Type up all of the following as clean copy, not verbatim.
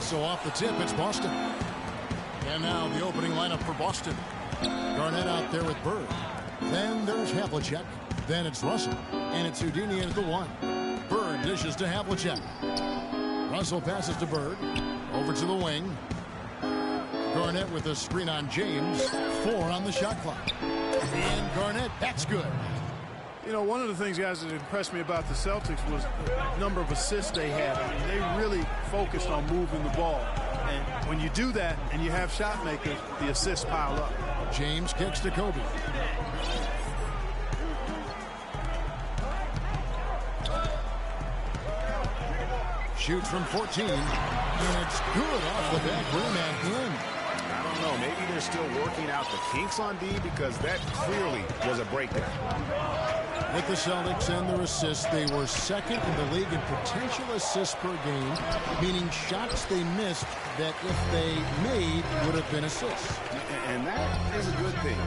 So off the tip, it's Boston. And now the opening lineup for Boston. Garnett out there with Bird. Then there's Havlicek. Then it's Russell. And it's Houdini at the 1. Bird dishes to Havlicek. Russell passes to Bird. Over to the wing. Garnett with a screen on James. 4 on the shot clock. And Garnett, that's good. You know, one of the things, guys, that impressed me about the Celtics was the number of assists they had. I mean, they really focused on moving the ball. And when you do that and you have shot makers, the assists pile up. James kicks to Kobe. Shoots from 14. And it's good off the back rim and in. I don't know. Maybe they're still working out the kinks on D, because that clearly was a breakdown. With the Celtics and their assists, they were second in the league in potential assists per game, meaning shots they missed that if they made would have been assists. And that is a good thing,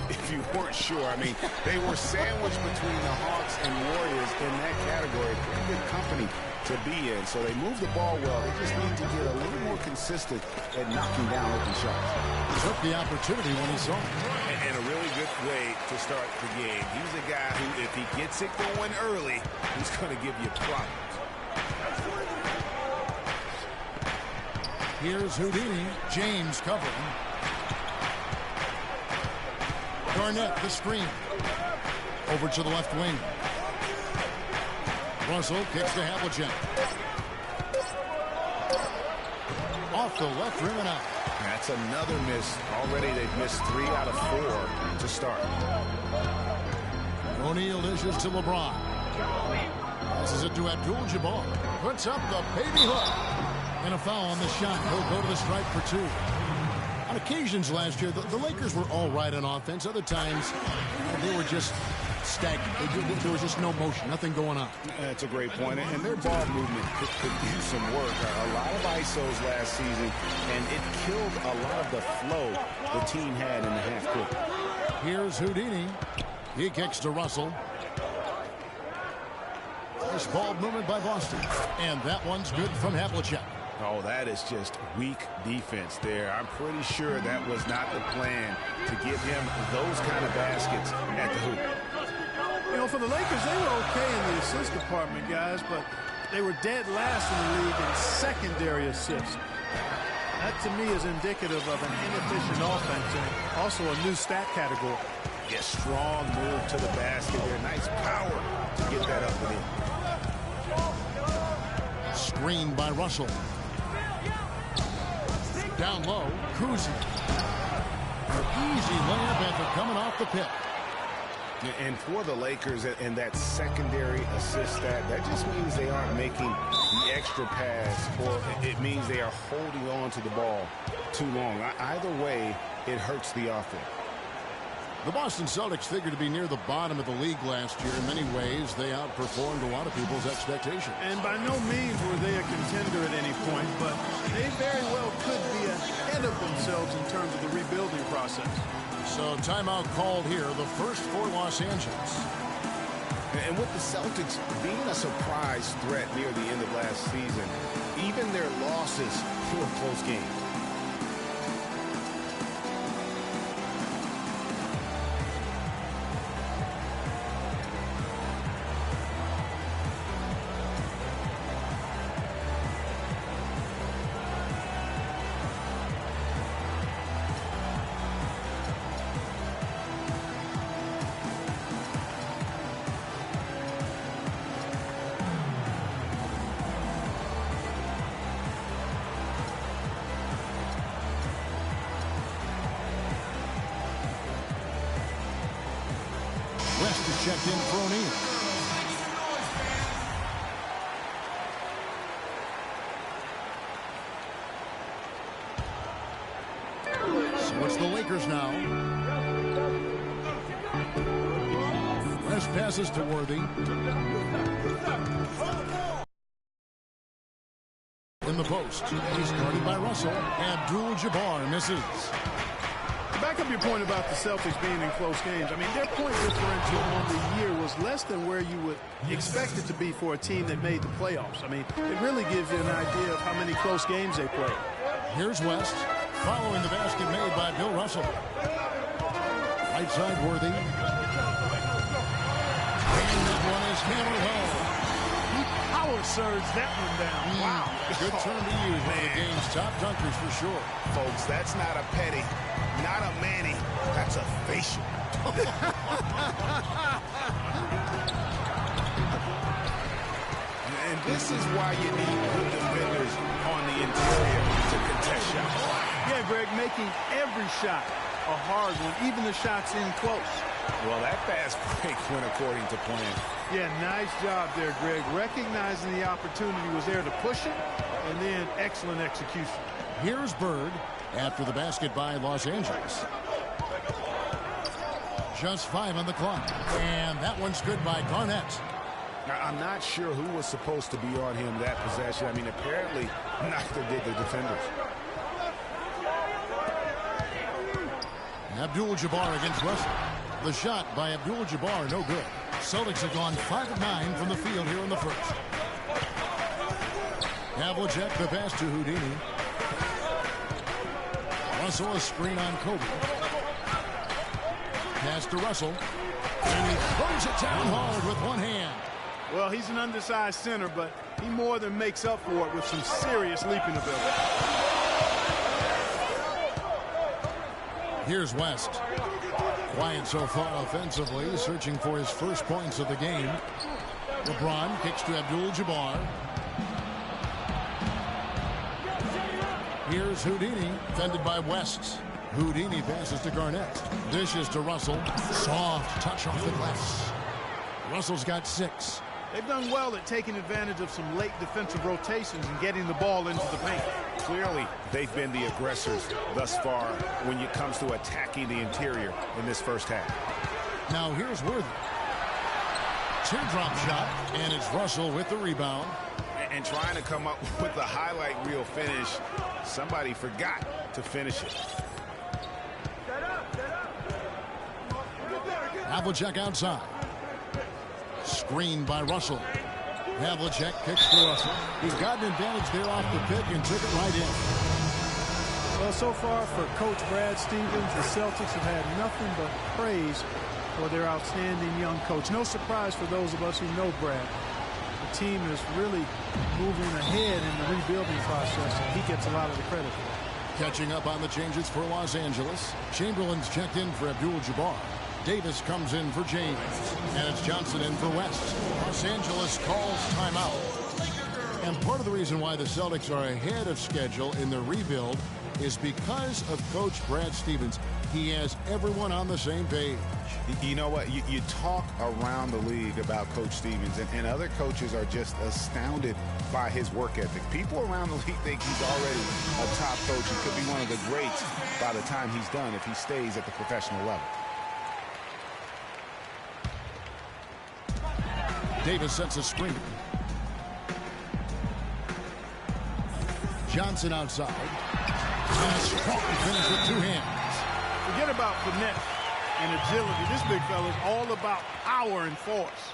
if you weren't sure. I mean, they were sandwiched between the Hawks and Warriors in that category. Pretty good company to be in. So they move the ball well. They just need to get a little more consistent at knocking down open shots. He took the opportunity when he saw it. And a really good way to start the game. He's a guy who, if he gets it going early, he's going to give you problems. Here's Houdini. James covering. Garnett, the screen. Over to the left wing. Russell kicks to Havlicek. Off the left rim and out. That's another miss. Already they've missed 3 out of 4 to start. O'Neal dishes to LeBron. Passes it to Abdul-Jabbar. Puts up the baby hook. And a foul on the shot. He'll go to the strike for 2. On occasions last year, the Lakers were all right on offense. Other times, they were just stagnant. There was just no motion, nothing going on. That's a great point. And their ball movement could use some work. A lot of ISOs last season, and it killed a lot of the flow the team had in the half court. Here's Houdini. He kicks to Russell. Nice ball movement by Boston. And that one's good from Havlicek. Oh, that is just weak defense there. I'm pretty sure that was not the plan to give him those kind of baskets at the hoop. You know, for the Lakers, they were okay in the assist department, guys, but they were dead last in the league in secondary assists. That, to me, is indicative of an inefficient offense and also a new stat category. Yeah, strong move to the basket there. Nice power to get that up and in. Screen by Russell. Down low, Kuzi. An easy layup after coming off the pick. And for the Lakers and that secondary assist stat, that just means they aren't making the extra pass, or it means they are holding on to the ball too long. Either way, it hurts the offense. The Boston Celtics figured to be near the bottom of the league last year. In many ways, they outperformed a lot of people's expectations. And by no means were they a contender at any point, but they very well could be ahead of themselves in terms of the rebuilding process. So timeout called here, the first for Los Angeles. And with the Celtics being a surprise threat near the end of last season, even their losses were close games. West is checked in for O'Neal. So it's the Lakers now. West passes to Worthy. In the post. He's guarded by Russell. Abdul-Jabbar misses. Back up your point about the Celtics being in close games. I mean, their point differential on the year was less than where you would expect it to be for a team that made the playoffs. I mean, it really gives you an idea of how many close games they played. Here's West, following the basket made by Bill Russell. Right side Worthy. And that one is hammered home. He power surged that one down. Wow. Good term to use. One of the game's top dunkers for sure. Folks, that's not a petty, not a Manny. That's a facial. And this is why you need good defenders on the interior to contest shots. Yeah, Greg, making every shot a hard one, even the shots in close. Well, that fast break went according to plan. Yeah, nice job there, Greg. Recognizing the opportunity was there to push it, and then excellent execution. Here's Bird after the basket by Los Angeles. Just 5 on the clock. And that one's good by Garnett. Now, I'm not sure who was supposed to be on him that possession. I mean, apparently, neither did the defenders. Abdul-Jabbar against Russell. The shot by Abdul-Jabbar, no good. Celtics have gone 5 of 9 from the field here in the first. Havlicek, the pass to Houdini. Russell, a screen on Kobe. Pass to Russell. And he throws it down hard with one hand. Well, he's an undersized center, but he more than makes up for it with some serious leaping ability. Here's West. Quiet so far offensively, searching for his first points of the game. LeBron kicks to Abdul-Jabbar. Here's Houdini, defended by West. Houdini passes to Garnett. Dishes to Russell. Soft touch off the glass. Russell's got 6. They've done well at taking advantage of some late defensive rotations and getting the ball into the paint. Clearly, they've been the aggressors thus far when it comes to attacking the interior in this first half. Now here's Worthy. Teardrop shot, and it's Russell with the rebound. And trying to come up with the highlight reel finish, somebody forgot to finish it. Havlicek outside. Screened by Russell. Havlicek kicks to Russell. He's got an advantage there off the pick and took it right in. Well, so far for Coach Brad Stevens, the Celtics have had nothing but praise for their outstanding young coach. No surprise for those of us who know Brad. The team is really moving ahead in the rebuilding process, and he gets a lot of the credit for it. Catching up on the changes for Los Angeles. Chamberlain's checked in for Abdul-Jabbar. Davis comes in for James. And it's Johnson in for West. Los Angeles calls timeout. And part of the reason why the Celtics are ahead of schedule in the rebuild is because of Coach Brad Stevens. He has everyone on the same page. You know what? You talk around the league about Coach Stevens, and other coaches are just astounded by his work ethic. People around the league think he's already a top coach. He could be one of the greats by the time he's done if he stays at the professional level. Davis sets a screen. Johnson outside. And a strong finish with 2 hands. Forget about finesse and agility. This big fella is all about power and force.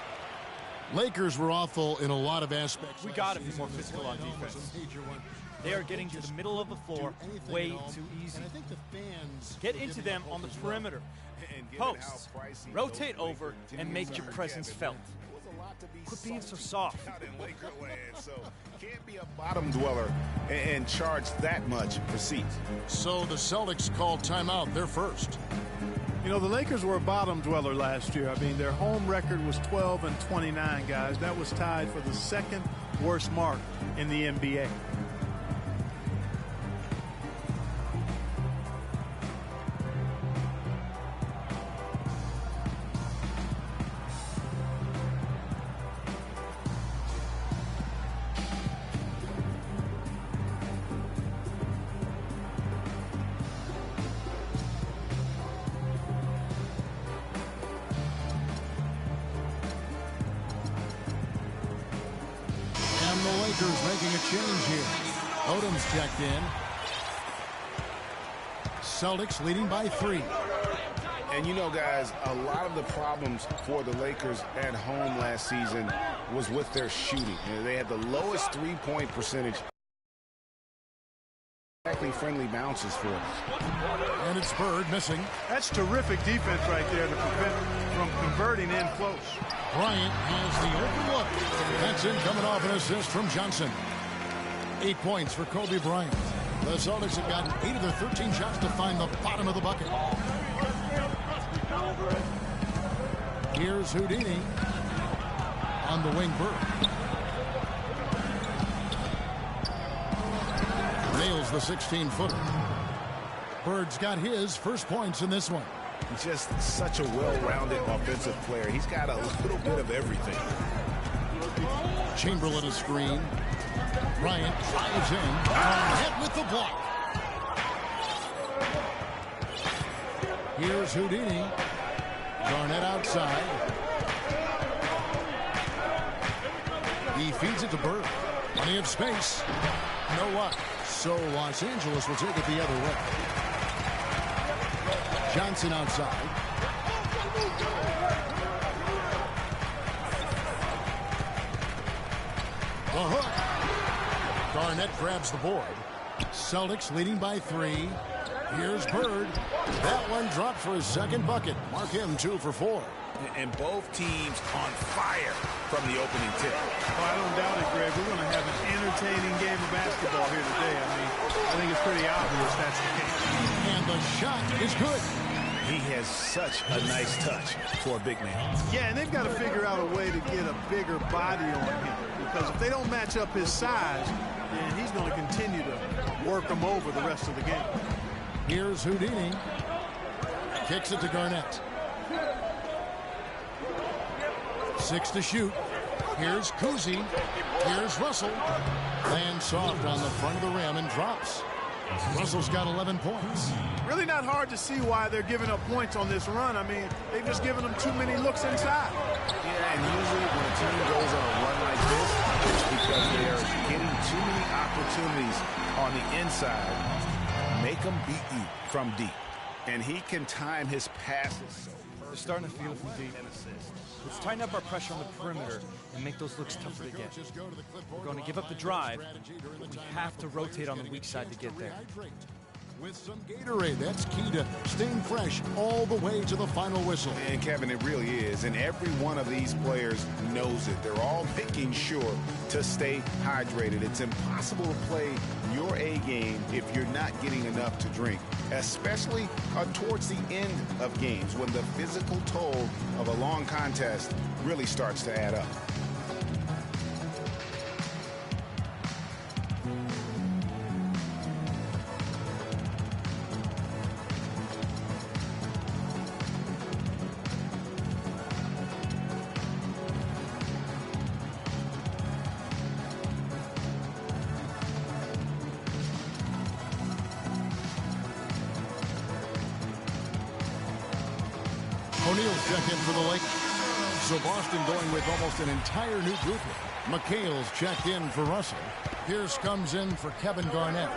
Lakers were awful in a lot of aspects. We got to be more physical on defense. They are getting to the middle of the floor way too easy. Get into them on the perimeter. Posts, rotate over, and make your presence felt. Quit being so soft. So can't be a bottom dweller and charge that much for seats. So the Celtics called timeout. They're first. You know, the Lakers were a bottom dweller last year. I mean, their home record was 12-29, guys. That was tied for the second worst mark in the NBA. The Lakers making a change here. Odom's checked in. Celtics leading by 3. And you know, guys, a lot of the problems for the Lakers at home last season was with their shooting. They had the lowest three-point percentage. Exactly friendly bounces for us. And it's Bird missing. That's terrific defense right there to prevent from converting in close. Bryant has the open look. That's in, coming off an assist from Johnson. 8 points for Kobe Bryant. The Celtics have gotten 8 of their 13 shots to find the bottom of the bucket. Here's Houdini on the wing. Bird nails the 16-footer. Bird's got his first points in this one. Just such a well-rounded offensive player. He's got a little bit of everything. Chamberlain a screen. Bryant drives in. Hit with the block. Here's Houdini. Garnett outside. He feeds it to Bird. Plenty of space. You know what? So Los Angeles will take it the other way. Johnson outside. The hook. Garnett grabs the board. Celtics leading by 3. Here's Bird. That one dropped for his second bucket. Mark him 2 for 4. And both teams on fire from the opening tip. Oh, I don't doubt it, Greg. We're going to have an entertaining game of basketball here today. I think it's pretty obvious that's the case. And the shot is good. He has such a nice touch for a big man. Yeah, and they've got to figure out a way to get a bigger body on him. Because if they don't match up his size, then he's going to continue to work them over the rest of the game. Here's Houdini. Kicks it to Garnett. 6 to shoot. Here's Kuzi. Here's Russell. Lands soft on the front of the rim and drops. Russell's got 11 points. Really not hard to see why they're giving up points on this run. I mean, they've just given them too many looks inside. Yeah, and usually when a team goes on a run like this, it's because they are getting too many opportunities on the inside. Make them beat you from deep. And he can time his passes so perfectly. They're starting to feel it from deep. Let's tighten up our pressure on the perimeter and make those looks tougher to get. We're going to give up the drive, but we have to rotate on the weak side to get there. With some Gatorade, that's key to staying fresh all the way to the final whistle. And Kevin, it really is. And every one of these players knows it. They're all making sure to stay hydrated. It's impossible to play your A game if you're not getting enough to drink, especially towards the end of games when the physical toll of a long contest really starts to add up. O'Neal's checked in for the Lakers. So Boston going with almost an entire new group. McHale's checked in for Russell. Pierce comes in for Kevin Garnett.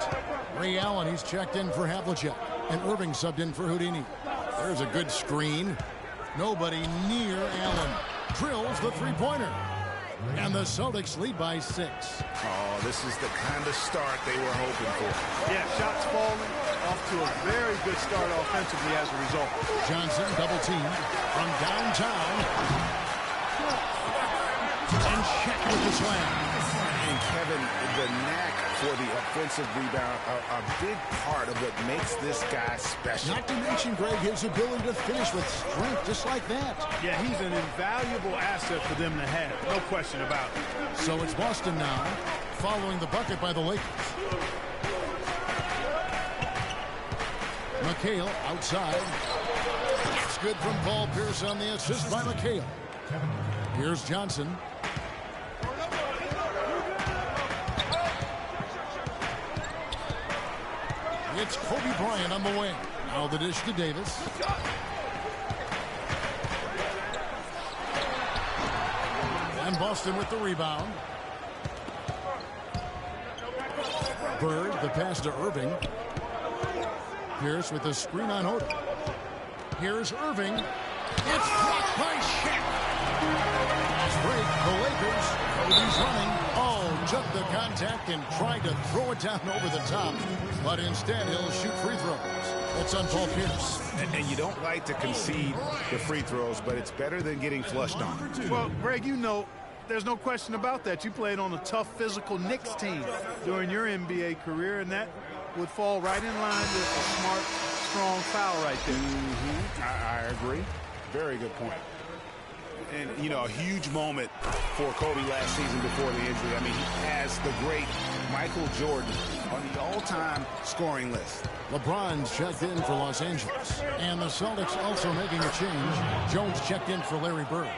Ray Allen, he's checked in for Havlicek. And Irving subbed in for Houdini. There's a good screen. Nobody near Allen. Drills the three-pointer. And the Celtics lead by 6. Oh, this is the kind of start they were hoping for. Yeah, shots falling, off to a very good start offensively as a result. Johnson double team from downtown. And check with the slam. And Kevin, the knack for the offensive rebound, a big part of what makes this guy special. Not to mention, Greg, his ability to finish with strength just like that. Yeah, he's an invaluable asset for them to have. No question about it. So it's Boston now, following the bucket by the Lakers. McHale outside. It's good from Paul Pierce on the assist by McHale. Here's Johnson. It's Kobe Bryant on the wing. Now the dish to Davis. And Boston with the rebound. Bird, the pass to Irving. Pierce with the screen on Odom. Here's Irving. It's blocked by Shaq. Fast break, the Lakers. Kobe's running. Oh, took the contact and tried to throw it down over the top. But instead, he'll shoot free throws. It's on Paul Pierce. And you don't like to concede the free throws, but it's better than getting flushed on. Well, Greg, you know, there's no question about that. You played on a tough, physical Knicks team during your NBA career, and that would fall right in line with a smart, strong foul right there. I agree. Very good point. And, you know, a huge moment for Kobe last season before the injury. I mean, he has the great Michael Jordan on the all-time scoring list. LeBron's checked in for Los Angeles. And the Celtics also making a change. Jones checked in for Larry Bird.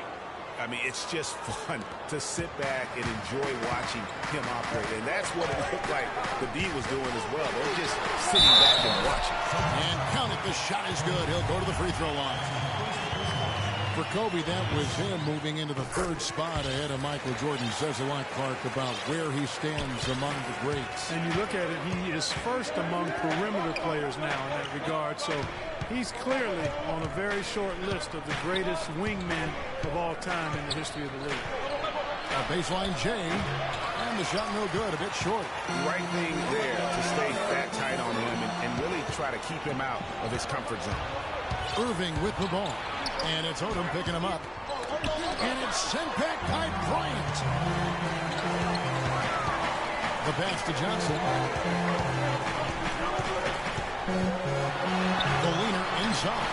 I mean, it's just fun to sit back and enjoy watching him operate. And that's what it looked like the D was doing as well. They're just sitting back and watching. And count it. The shot is good. He'll go to the free throw line. For Kobe, that was him moving into the third spot ahead of Michael Jordan. Says a lot, Clark, about where he stands among the greats. And you look at it, he is first among perimeter players now in that regard. So he's clearly on a very short list of the greatest wingmen of all time in the history of the league. A baseline J, and the shot no good, a bit short. Right thing there to stay that tight on him and really try to keep him out of his comfort zone. Irving with the ball. And it's Odom picking him up. And it's sent back by Bryant. The pass to Johnson. The leaner inside.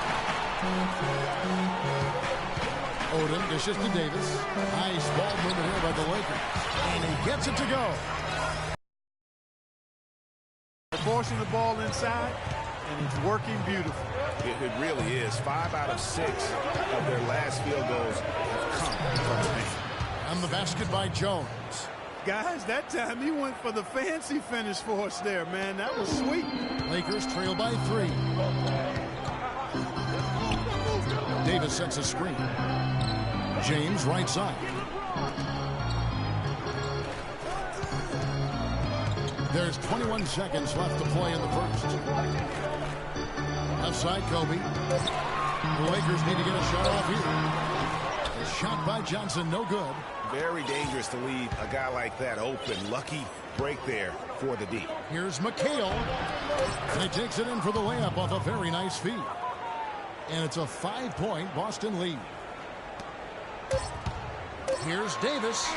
Odom dishes to Davis. Nice ball movement here by the Lakers. And he gets it to go. Forcing the ball inside, and it's working beautifully. It really is. 5 out of 6 of their last field goals have come from the paint. And the basket by Jones. Guys, that time he went for the fancy finish for us there, man. That was sweet. Lakers trail by 3. Davis sets a screen. James right side. There's 21 seconds left to play in the first. Outside Kobe. The Lakers need to get a shot off here. A shot by Johnson, no good. Very dangerous to leave a guy like that open. Lucky break there for the D. Here's McHale. And he takes it in for the layup off a very nice feed. And it's a 5-point Boston lead. Here's Davis.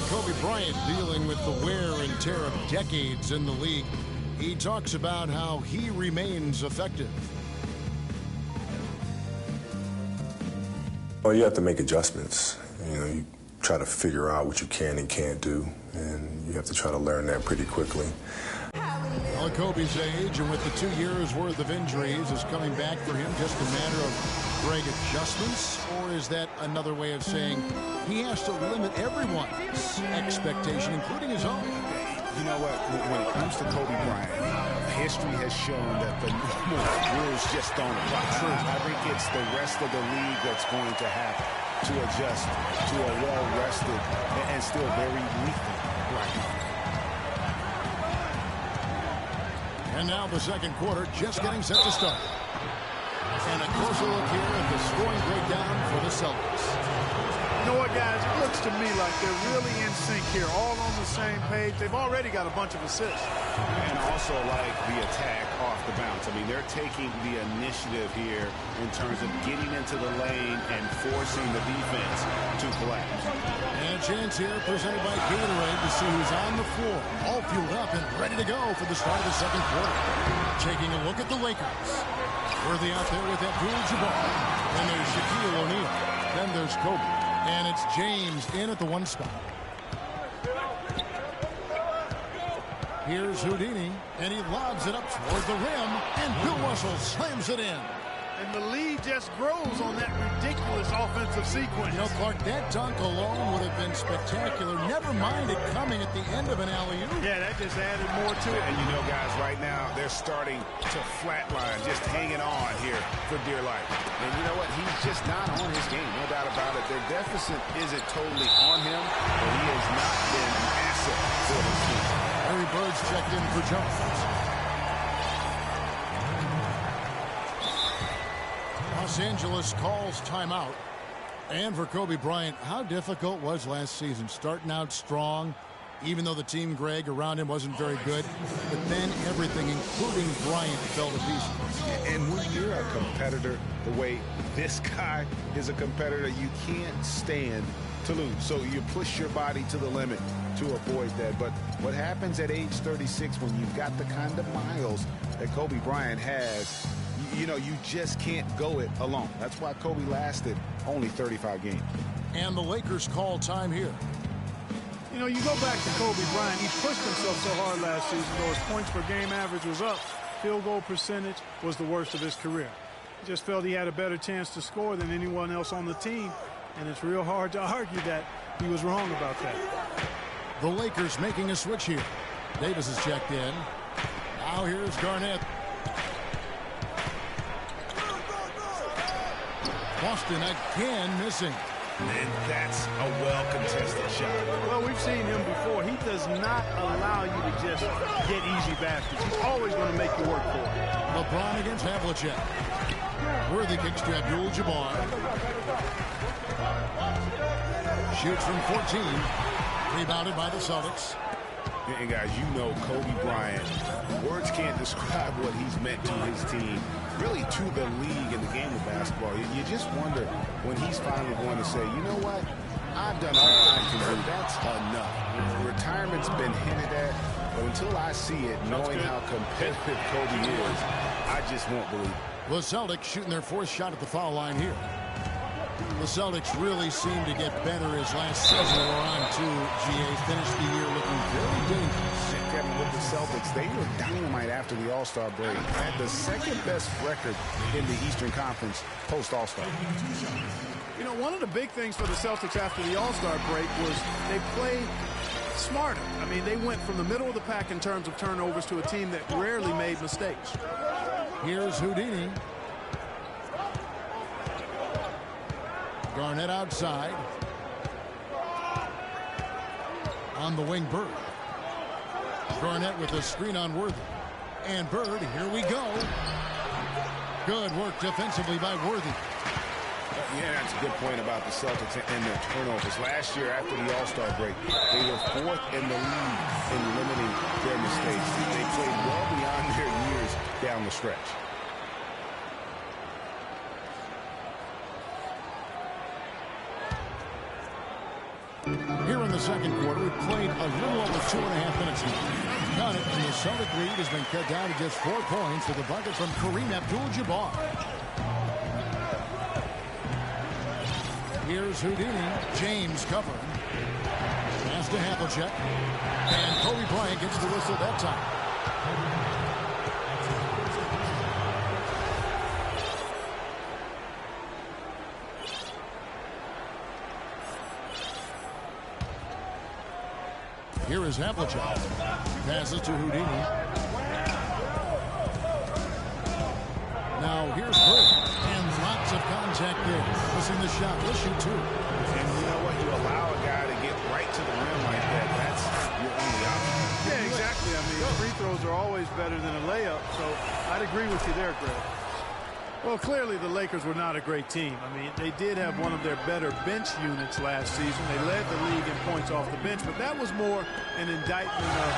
Kobe Bryant dealing with the wear and tear of decades in the league. He talks about how he remains effective. Well, you have to make adjustments. You know, you try to figure out what you can and can't do, and you have to try to learn that pretty quickly. Well, at Kobe's age, and with the 2 years worth of injuries, is coming back for him just a matter of Greg adjustments, or is that another way of saying he has to limit everyone's expectation, including his own? You know what? When it comes to Kobe Bryant, history has shown that the normal rules just don't apply. I think it's the rest of the league that's going to have to adjust to a well-rested and still very lethal right now. And now the second quarter just getting set to start. And a closer look here at the scoring breakdown for the Celtics. You know what, guys? It looks to me like they're really in sync here, all on the same page. They've already got a bunch of assists. And also like the attack off the bounce. I mean, they're taking the initiative here in terms of getting into the lane and forcing the defense to collapse. And a chance here presented by Gatorade to see who's on the floor, all fueled up and ready to go for the start of the second quarter. Taking a look at the Lakers. Worthy out there with Abdul-Jabbar. Then there's Shaquille O'Neal. Then there's Kobe. And it's James in at the 1 spot. Here's Houdini, and he lobs it up toward the rim, and Bill Russell slams it in. And the lead just grows on that ridiculous offensive sequence. You know, Clark, that dunk alone would have been spectacular. Never mind it coming at the end of an alley-oop. Yeah, that just added more to it. And you know, guys, right now, they're starting to flatline, just hanging on here for dear life. And you know what? He's just not on his game, no doubt about it. Their deficit isn't totally on him, but he has not been an asset for his checked in for Jones. Los Angeles calls timeout. And for Kobe Bryant, how difficult was last season? Starting out strong, even though the team, Greg, around him wasn't very good. But then everything, including Bryant, fell to pieces. And when you're a competitor, the way this guy is a competitor, you can't stand to lose. So you push your body to the limit to avoid that. But what happens at age 36 when you've got the kind of miles that Kobe Bryant has, you know, you just can't go it alone. That's why Kobe lasted only 35 games. And the Lakers call time here. You know, you go back to Kobe Bryant. He pushed himself so hard last season, though his points per game average was up. Field goal percentage was the worst of his career. He just felt he had a better chance to score than anyone else on the team. And it's real hard to argue that he was wrong about that. The Lakers making a switch here. Davis is checked in. Now here's Garnett. Boston again missing. And that's a well-contested shot. Well, we've seen him before. He does not allow you to just get easy baskets. He's always going to make you work for it. LeBron against Havlicek. Worthy kicks to Abdul-Jabbar. Shoots from 14. Rebounded by the Celtics. And guys, you know Kobe Bryant. Words can't describe what he's meant to his team, really to the league in the game of basketball. You just wonder when he's finally going to say, you know what? I've done all I can do. That's enough. Retirement's been hinted at, but until I see it, knowing how competitive Kobe is, I just won't believe it. The Celtics shooting their fourth shot at the foul line here. The Celtics really seem to get better as last season wore on to GA. Finished the year looking very dangerous. Kevin, with the Celtics, they were dynamite after the All-Star break. Had the second best record in the Eastern Conference post-All-Star. You know, one of the big things for the Celtics after the All-Star break was they played smarter. I mean, they went from the middle of the pack in terms of turnovers to a team that rarely made mistakes. Here's Houdini. Garnett outside. On the wing, Bird. Garnett with a screen on Worthy. And Bird, here we go. Good work defensively by Worthy. Yeah, that's a good point about the Celtics and their turnovers. Last year, after the All-Star break, they were fourth in the league in limiting their mistakes. They played well beyond their years down the stretch. Here in the second quarter, we played a little over 2.5 minutes now. Got it, and the Celtic lead has been cut down to just 4 points with a bucket from Kareem Abdul-Jabbar. Here's Houdini. James covering. Pass to Havlicek. And Kobe Bryant gets the whistle that time. Here is Havlicek. Passes to Houdini. Now here's Bird. And lots of contact there. Missing the shot. He'll shoot 2. And you know what? You allow a guy to get right to the rim like that. That's your only option. Yeah, exactly. I mean, free throws are always better than a layup, so I'd agree with you there, Greg. Well, clearly the Lakers were not a great team. I mean, they did have one of their better bench units last season. They led the league in points off the bench, but that was more an indictment of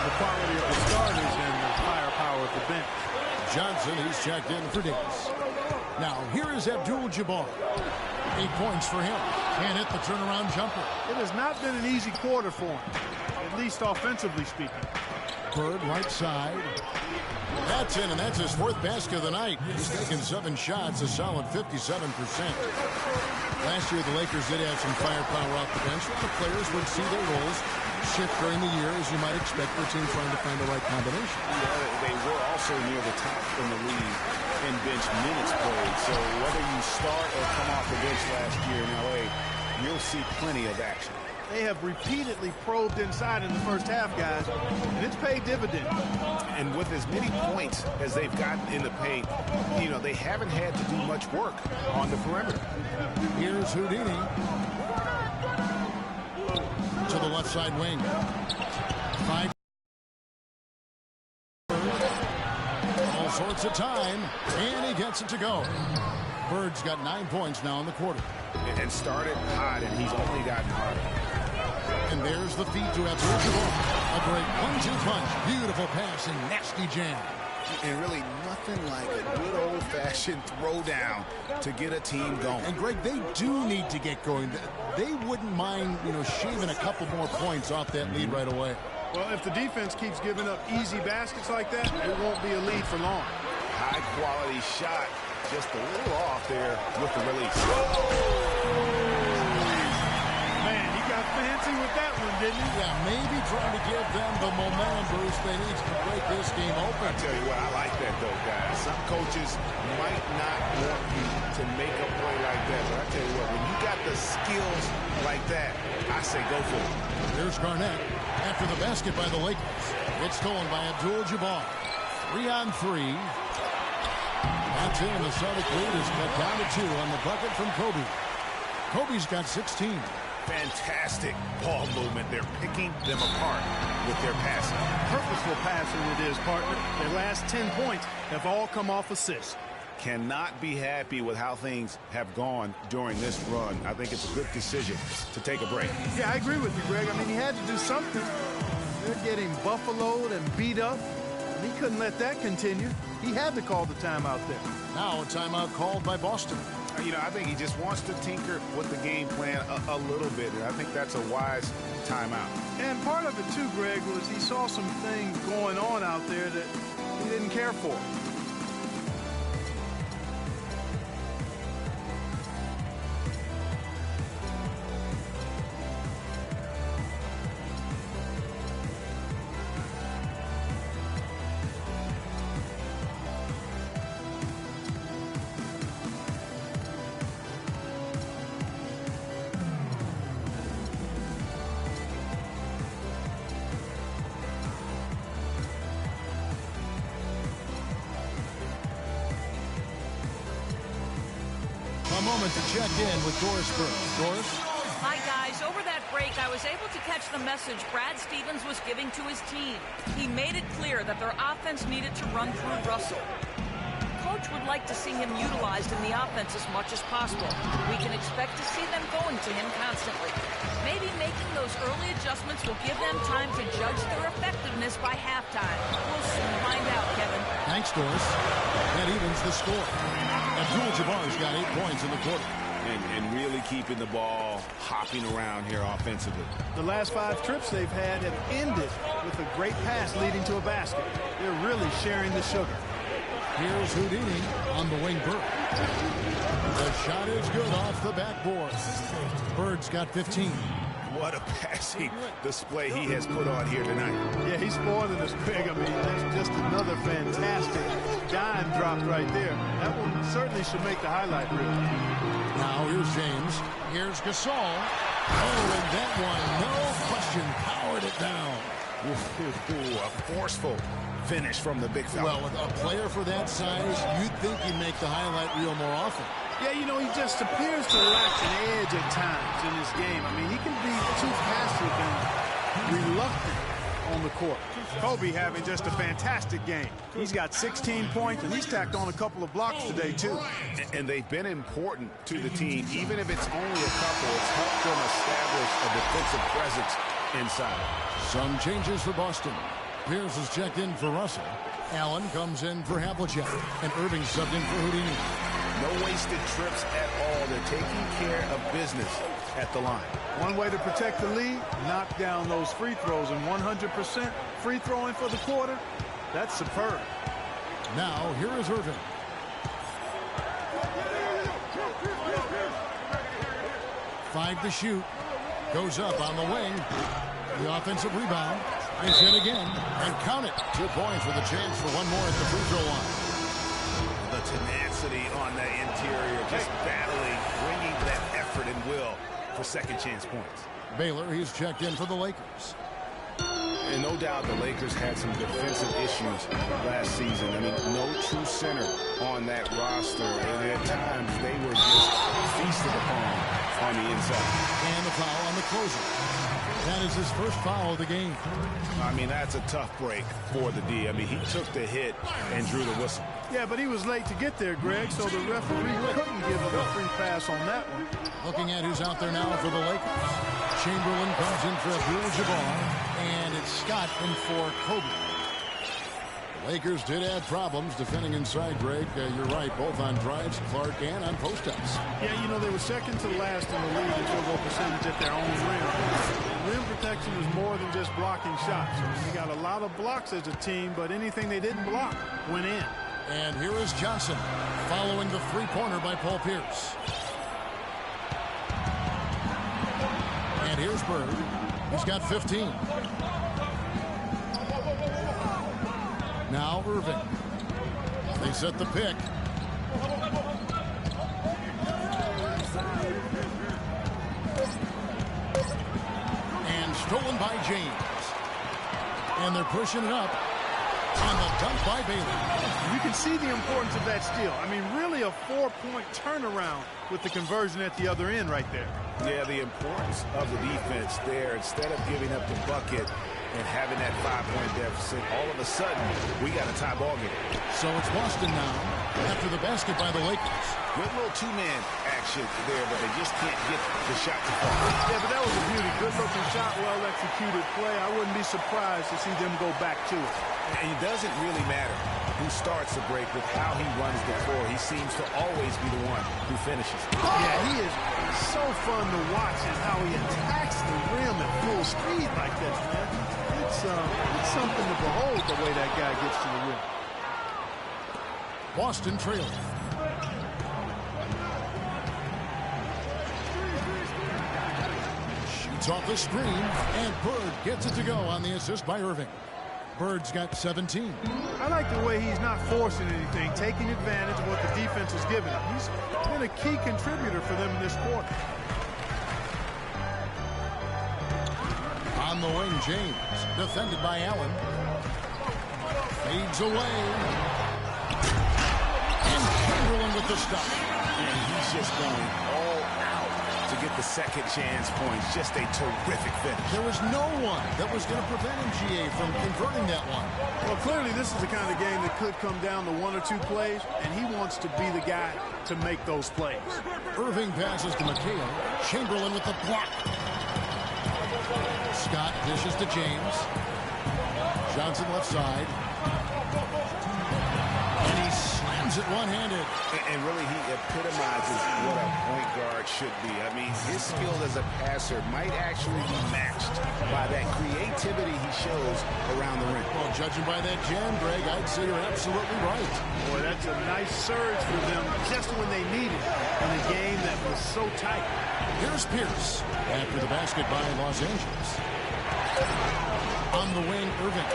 the quality of the starters and the firepower of the bench. Johnson, he's checked in for Davis. Now, here is Abdul-Jabbar. 8 points for him. Can't hit the turnaround jumper. It has not been an easy quarter for him, at least offensively speaking. Bird, right side. That's in, and that's his 4th basket of the night. He's taken 7 shots, a solid 57%. Last year, the Lakers did have some firepower off the bench. A lot of players would see their roles shift during the year, as you might expect for a team trying to find the right combination. Yeah, they were also near the top in the league in bench minutes played. So whether you start or come off the bench last year in L.A., you'll see plenty of action. They have repeatedly probed inside in the first half, guys, and it's paid dividends. And with as many points as they've gotten in the paint, you know, they haven't had to do much work on the perimeter. Here's Houdini. To the left side wing. 5 sorts of time, and he gets it to go. Bird's got 9 points now in the quarter. And started hot, and he's only gotten harder. And there's the feed to Abdul-Jabbar. A great 1-2 punch. Beautiful pass and nasty jam. And really nothing like a good old-fashioned throwdown to get a team going. And, Greg, they do need to get going. They wouldn't mind, shaving a couple more points off that lead right away. Well, if the defense keeps giving up easy baskets like that, it won't be a lead for long. High-quality shot. Just a little off there with the release. Man, he got fancy with that one, didn't he? Yeah, maybe trying to give them the momentum boost they need to break this game open. I tell you what, I like that, though, guys. Some coaches might not want you to make a play like that, but I tell you what, when you got the skills like that, I say go for it. There's Garnett after the basket by the Lakers. It's stolen by Abdul-Jabbar. 3-on-3. That's in. The Celtics lead is cut down to 2 on the bucket from Kobe. Kobe's got 16. Fantastic ball movement. They're picking them apart with their passing. Purposeful passing it is, partner. Their last 10 points have all come off assists. Cannot be happy with how things have gone during this run. I think it's a good decision to take a break. Yeah, I agree with you, Greg. I mean, he had to do something. They're getting buffaloed and beat up. He couldn't let that continue. He had to call the timeout there. Now a timeout called by Boston. I think he just wants to tinker with the game plan a little bit, and I think that's a wise timeout. And part of it, too, Greg, was he saw some things going on out there that he didn't care for. A moment to check in with Doris Burke. Doris? Hi, guys. Over that break, I was able to catch the message Brad Stevens was giving to his team. He made it clear that their offense needed to run through Russell. Coach would like to see him utilized in the offense as much as possible. We can expect to see them going to him constantly. Maybe making those early adjustments will give them time to judge their effectiveness by halftime. We'll soon find out, Kevin. Thanks, Doris. That evens the score. Abdul-Jabbar's got 8 points in the quarter. And really keeping the ball hopping around here offensively. The last 5 trips they've had have ended with a great pass leading to a basket. They're really sharing the sugar. Here's Houdini on the wing. Bird. The shot is good off the backboard. Bird's got 15. What a passing display he has put on here tonight. Yeah, he's spoiling us, Greg. I mean, that's just another fantastic dime dropped right there. That one certainly should make the highlight reel. Now here's James. Here's Gasol. Oh, and that one, no question, powered it down. Ooh, a forceful finish from the big fella. Well, with a player for that size, you'd think he'd make the highlight reel more often. Yeah, he just appears to lack an edge at times in his game. I mean, he can be too passive and reluctant on the court. Kobe having just a fantastic game. He's got 16 points, and he's tacked on a couple of blocks today, too. And they've been important to the team. Even if it's only a couple, it's helped them establish a defensive presence inside. Some changes for Boston. Pierce is checked in for Russell. Allen comes in for Havlicek. And Irving subbed in for Houdini. No wasted trips at all. They're taking care of business at the line. One way to protect the lead, knock down those free throws, and 100% free throwing for the quarter, that's superb. Now, here is Irving. Five to shoot. Goes up on the wing. The offensive rebound is hit again. And count it. 2 points with a chance for one more at the free throw line. The tenacity on the interior, just battling, bringing that effort and will for second chance points. Baylor, he's checked in for the Lakers. And no doubt the Lakers had some defensive issues last season. I mean, no true center on that roster. And at times, they were just feasted upon on the inside. And the foul on the closer. That is his first foul of the game. I mean, that's a tough break for the D. I mean, he took the hit and drew the whistle. Yeah, but he was late to get there, Greg, so the referee couldn't give him a free pass on that one. Looking at who's out there now for the Lakers. Chamberlain comes in for Abdul-Jabbar, and it's Scott in for Kobe. The Lakers did have problems defending inside, Greg. You're right, both on drives, Clark, and on post-ups. Yeah, you know, they were second to last in the league in field goal percentage at their own rim. Rim protection is more than just blocking shots. They got a lot of blocks as a team, but anything they didn't block went in. And here is Johnson following the three-pointer by Paul Pierce. And here's Bird. He's got 15. Now Irving. They set the pick. And stolen by James. And they're pushing it up. On the dunk by Bailey. You can see the importance of that steal. I mean, really a 4-point turnaround with the conversion at the other end right there. Yeah, the importance of the defense there. Instead of giving up the bucket and having that 5-point deficit, all of a sudden, we got a tie ball game. So it's Boston now after the basket by the Lakers. Good little two-man action there, but they just can't get the shot to fall. Yeah, but that was a beauty. Good-looking shot, well-executed play. I wouldn't be surprised to see them go back to it. And it doesn't really matter who starts the break with how he runs the floor. He seems to always be the one who finishes. Yeah, he is so fun to watch and how he attacks the rim at full speed like this, man. It's something to behold the way that guy gets to the rim. Boston trailing. Shoots off the screen, and Bird gets it to go on the assist by Irving. Bird's got 17. I like the way he's not forcing anything, taking advantage of what the defense is giving him. He's been a key contributor for them in this quarter. On the wing, James, defended by Allen. Fades away. And Chamberlain with the stop. And he's just going all out to get the second chance points. Just a terrific finish. There was no one that was going to prevent him, GA, from converting that one. Well, clearly this is the kind of game that could come down to one or two plays, and he wants to be the guy to make those plays. Irving passes to McHale. Chamberlain with the block. Scott dishes to James. Johnson left side. And he slams it one-handed. And really, he epitomizes what a point guard should be. I mean, his skill as a passer might actually be matched by that creativity he shows around the rim. Well, judging by that jam, Greg, I'd say you're absolutely right. Boy, that's a nice surge for them just when they need it in a game that was so tight. Here's Pierce after the basket by Los Angeles. On the wing, Irving.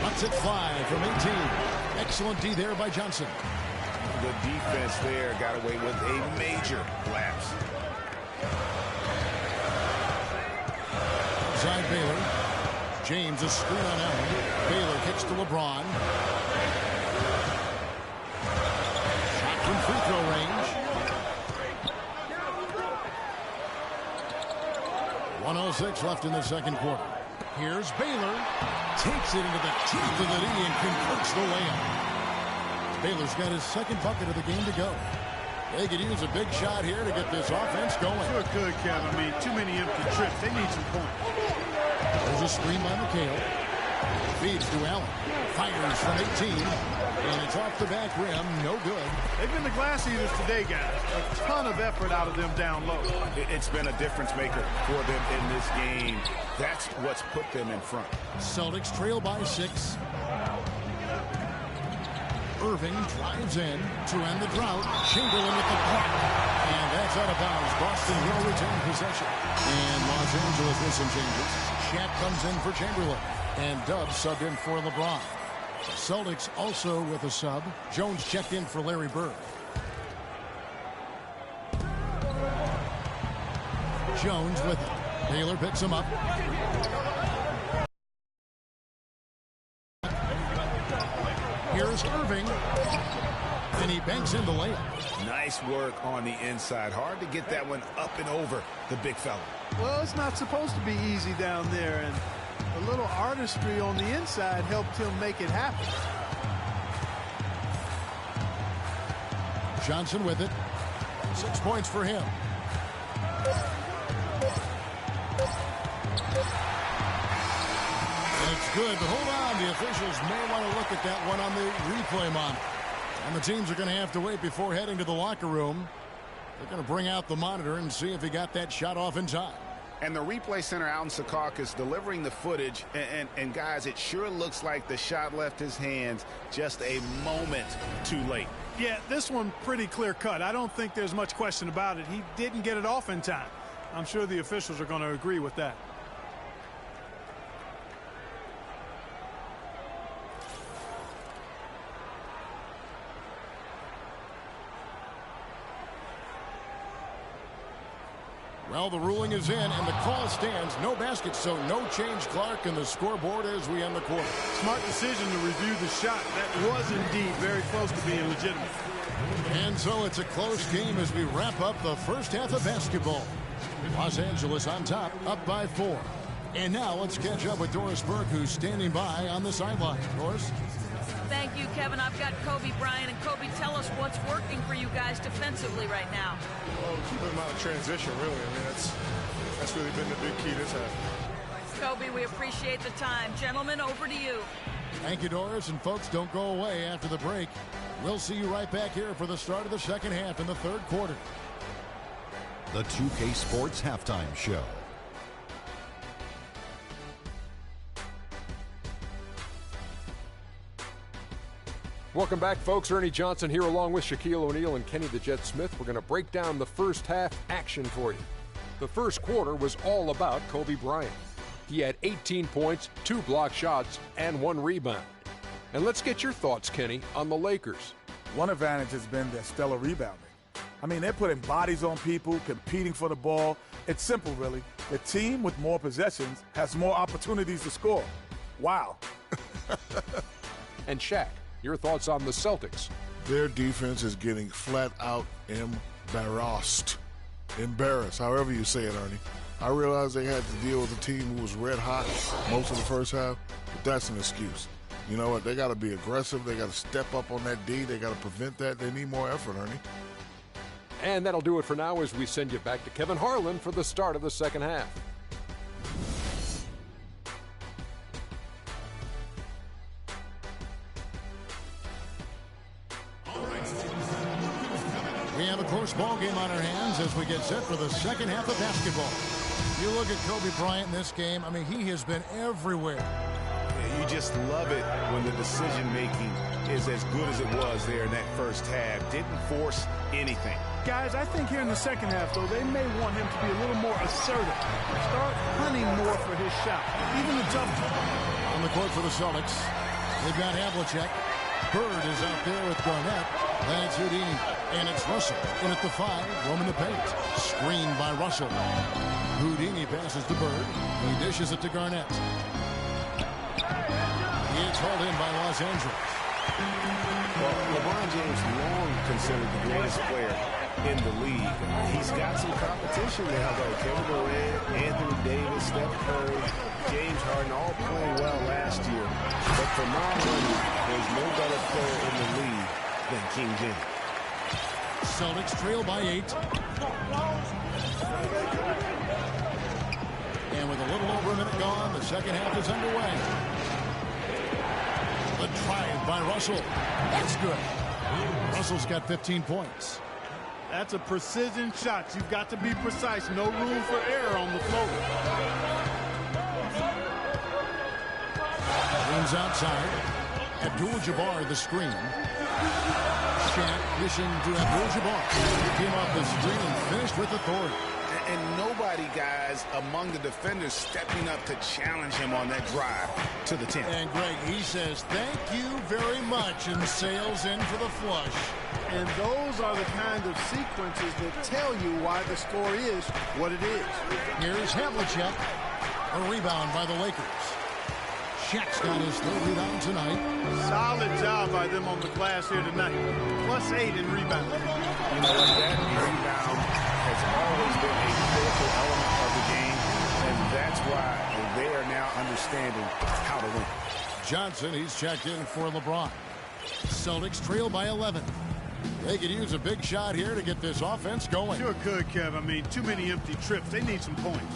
Let's it fly from 18. Excellent D there by Johnson. The defense there got away with a major lapse. Side Baylor. James a screen on Allen. Baylor kicks to LeBron. Shot from free throw range. 1:06 left in the second quarter. Here's Baylor. Takes it into the teeth of the D and converts the layup. Baylor's got his second bucket of the game to go. They could use a big shot here to get this offense going. Sure could, Kevin. I mean, too many empty trips. They need some points. There's a screen by McHale. Feeds to Allen. Fires from 18. And it's off the back rim. No good. They've been the glass eaters today, guys. A ton of effort out of them down low. It's been a difference maker for them in this game. That's what's put them in front. Celtics trail by 6. Irving drives in to end the drought. Chamberlain with the block. And that's out of bounds. Boston will retain possession. And Los Angeles with some changes. Shaq comes in for Chamberlain. And Dub subbed in for LeBron. The Celtics also with a sub. Jones checked in for Larry Bird. Jones with it. Baylor picks him up. Here's Irving. And he banks in the layup. Nice work on the inside. Hard to get that one up and over the big fella. Well, it's not supposed to be easy down there, and a little artistry on the inside helped him make it happen. Johnson with it. 6 points for him. And it's good, but hold on. The officials may want to look at that one on the replay monitor. And the teams are going to have to wait before heading to the locker room. They're going to bring out the monitor and see if he got that shot off in time. And the replay center out in Secaucus delivering the footage. And guys, it sure looks like the shot left his hands just a moment too late. Yeah, this one pretty clear cut. I don't think there's much question about it. He didn't get it off in time. I'm sure the officials are going to agree with that. Well, the ruling is in, and the call stands. No basket, so no change, Clark, and the scoreboard as we end the quarter. Smart decision to review the shot. That was indeed very close to being legitimate. And so it's a close game as we wrap up the first half of basketball. Los Angeles on top, up by 4. And now let's catch up with Doris Burke, who's standing by on the sideline. Doris? Thank you, Kevin. I've got Kobe Bryant. And Kobe, tell us what's working for you guys defensively right now. Well, keeping them out of transition, really. I mean, that's really been the big key this half. Kobe, we appreciate the time. Gentlemen, over to you. Thank you, Doris. And folks, don't go away after the break. We'll see you right back here for the start of the second half in the third quarter. The 2K Sports Halftime Show. Welcome back, folks. Ernie Johnson here along with Shaquille O'Neal and Kenny the Jet Smith. We're going to break down the first half action for you. The first quarter was all about Kobe Bryant. He had 18 points, 2 block shots, and 1 rebound. And let's get your thoughts, Kenny, on the Lakers. One advantage has been their stellar rebounding. I mean, they're putting bodies on people, competing for the ball. It's simple, really. The team with more possessions has more opportunities to score. Wow. And Shaq, your thoughts on the Celtics? Their defense is getting flat out embarrassed. Embarrassed, however you say it, Ernie. I realize they had to deal with a team who was red hot most of the first half, but that's an excuse. You know what? They got to be aggressive. They got to step up on that D. They got to prevent that. They need more effort, Ernie. And that'll do it for now as we send you back to Kevin Harlan for the start of the second half. We have a close ball game on our hands as we get set for the second half of basketball. You look at Kobe Bryant in this game, I mean, he has been everywhere. Yeah, you just love it when the decision-making is as good as it was there in that first half. Didn't force anything. Guys, I think here in the second half, though, they may want him to be a little more assertive. Start hunting more for his shot, even the jumper. On the court for the Celtics, they've got Havlicek. Bird is out there with Garnett. Then it's Houdini. And it's Russell in at the 5, roaming the paint. Screened by Russell. Houdini passes to Bird. He dishes it to Garnett. It's hauled in by Los Angeles. Well, LeBron James long considered the greatest player in the league. He's got some competition now, though. Kevin Durant, Anthony Davis, Steph Curry, James Harden all playing well last year. But for my money, there's no better player in the league than King James. Celtics trail by 8. And with a little over a minute gone, the second half is underway. The drive by Russell. That's good. Russell's got 15 points. That's a precision shot. You've got to be precise. No room for error on the floater. Wings outside. Abdul-Jabbar the screen. Shaq wishing to Abdul-Jabbar. He came off the screen and finished with authority. And nobody, guys, among the defenders stepping up to challenge him on that drive to the 10. And Greg, he says, thank you very much, and sails in for the flush. And those are the kind of sequences that tell you why the score is what it is. Here's Havlicek. A rebound by the Lakers. Shaq's got his third rebound tonight. Solid job by them on the glass here tonight. +8 in rebound. You know what? That rebound has always been a critical element of the game, and that's why they are now understanding how to win. Johnson, he's checked in for LeBron. Celtics trail by 11. They could use a big shot here to get this offense going. Sure could, Kev. I mean, too many empty trips. They need some points.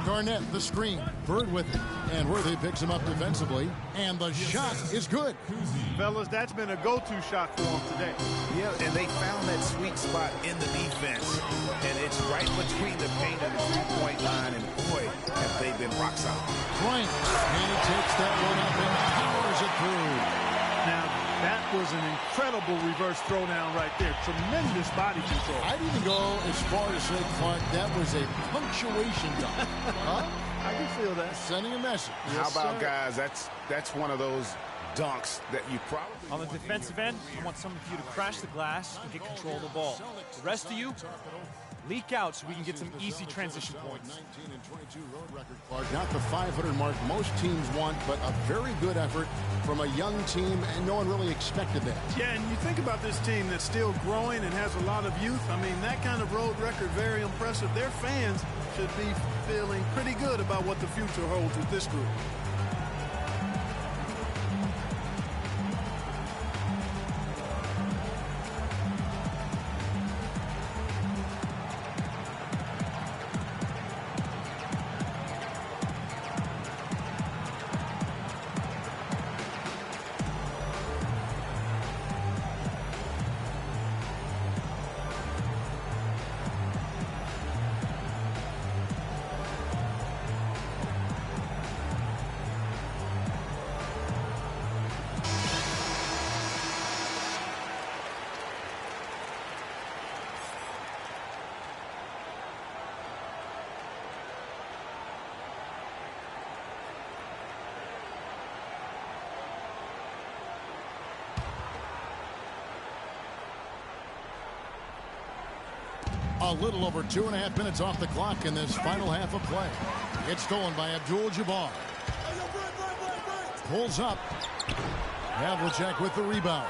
Garnett, the screen. Bird with it. And Worthy picks him up defensively. And the shot is good. Fellas, that's been a go-to shot for them today. Yeah, and they found that sweet spot in the defense. And it's right between the paint and the three-point line. And boy, have they been rock solid. Bryant. And he takes that one up and powers it through. Now, that was an incredible reverse throwdown right there. Tremendous body control. I'd even go as far as say, Clark, that was a punctuation dunk. Huh? I can feel that. Sending a message. How about, guys, that's one of those dunks that you probably... On the defensive end, I want some of you to crash the glass and get control of the ball. The rest of you, leak out so we can get some easy transition points. 19 and 22 road record, Clark. Not the 500 mark most teams want, but a very good effort from a young team, and no one really expected that. Yeah, and you think about this team that's still growing and has a lot of youth. I mean, that kind of road record, very impressive. Their fans should be feeling pretty good about what the future holds with this group. A little over 2.5 minutes off the clock in this final half of play. It's stolen by Abdul-Jabbar. Pulls up. Havlicek with the rebound.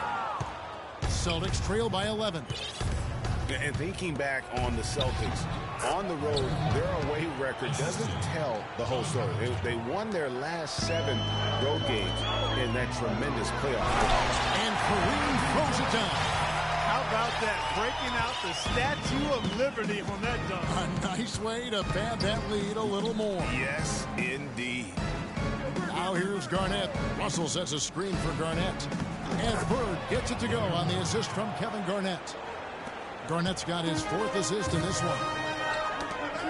Celtics trail by 11. And thinking back on the Celtics, on the road, their away record doesn't tell the whole story. They won their last 7 road games in that tremendous playoff. And Kareem throws it down. How about that? Breaking out the Statue of Liberty on that dunk. A nice way to pad that lead a little more. Yes, indeed. Now here's Garnett. Russell sets a screen for Garnett. And Bird gets it to go on the assist from Kevin Garnett. Garnett's got his 4th assist in this one.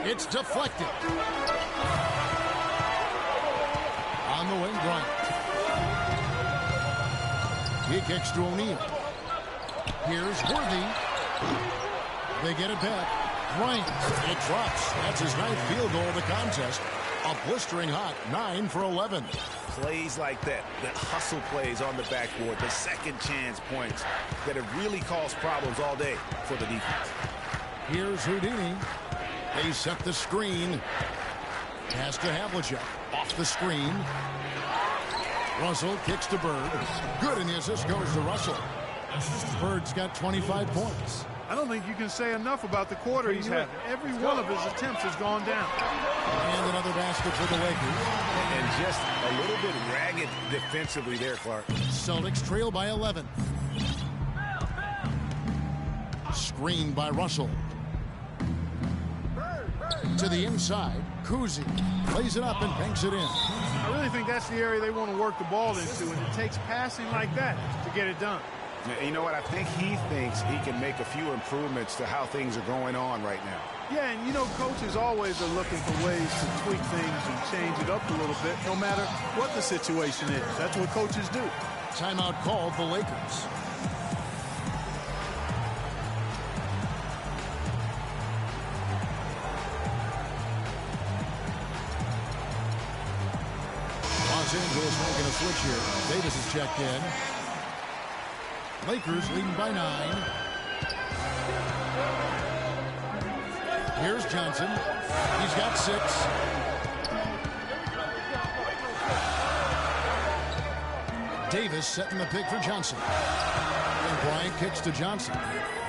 It's deflected. On the wing, Bryant. He kicks to O'Neal. Here's Worthy. They get it back. Bryant. It drops. That's his 9th field goal of the contest. A blistering hot 9 for 11. Plays like that, the hustle plays on the backboard, the second chance points that have really caused problems all day for the defense. Here's Houdini. They set the screen. Pass to Havlicek. Off the screen. Russell kicks to Bird. Good, and the assist goes to Russell. Bird's got 25 points. I don't think you can say enough about the quarter he's had. Every one of his attempts has gone down. And another basket for the Lakers. And just a little bit ragged defensively there, Clark. Celtics trail by 11. Screen by Russell. To the inside. Kuzi plays it up and banks it in. I really think that's the area they want to work the ball into, and it takes passing like that to get it done. You know what? I think he thinks he can make a few improvements to how things are going on right now. Yeah, and you know, coaches always are looking for ways to tweak things and change it up a little bit, no matter what the situation is. That's what coaches do. Timeout called the Lakers. Los Angeles making a switch here. Davis is checked in. Lakers leading by 9. Here's Johnson. He's got 6. Davis setting the pick for Johnson. And Bryant kicks to Johnson.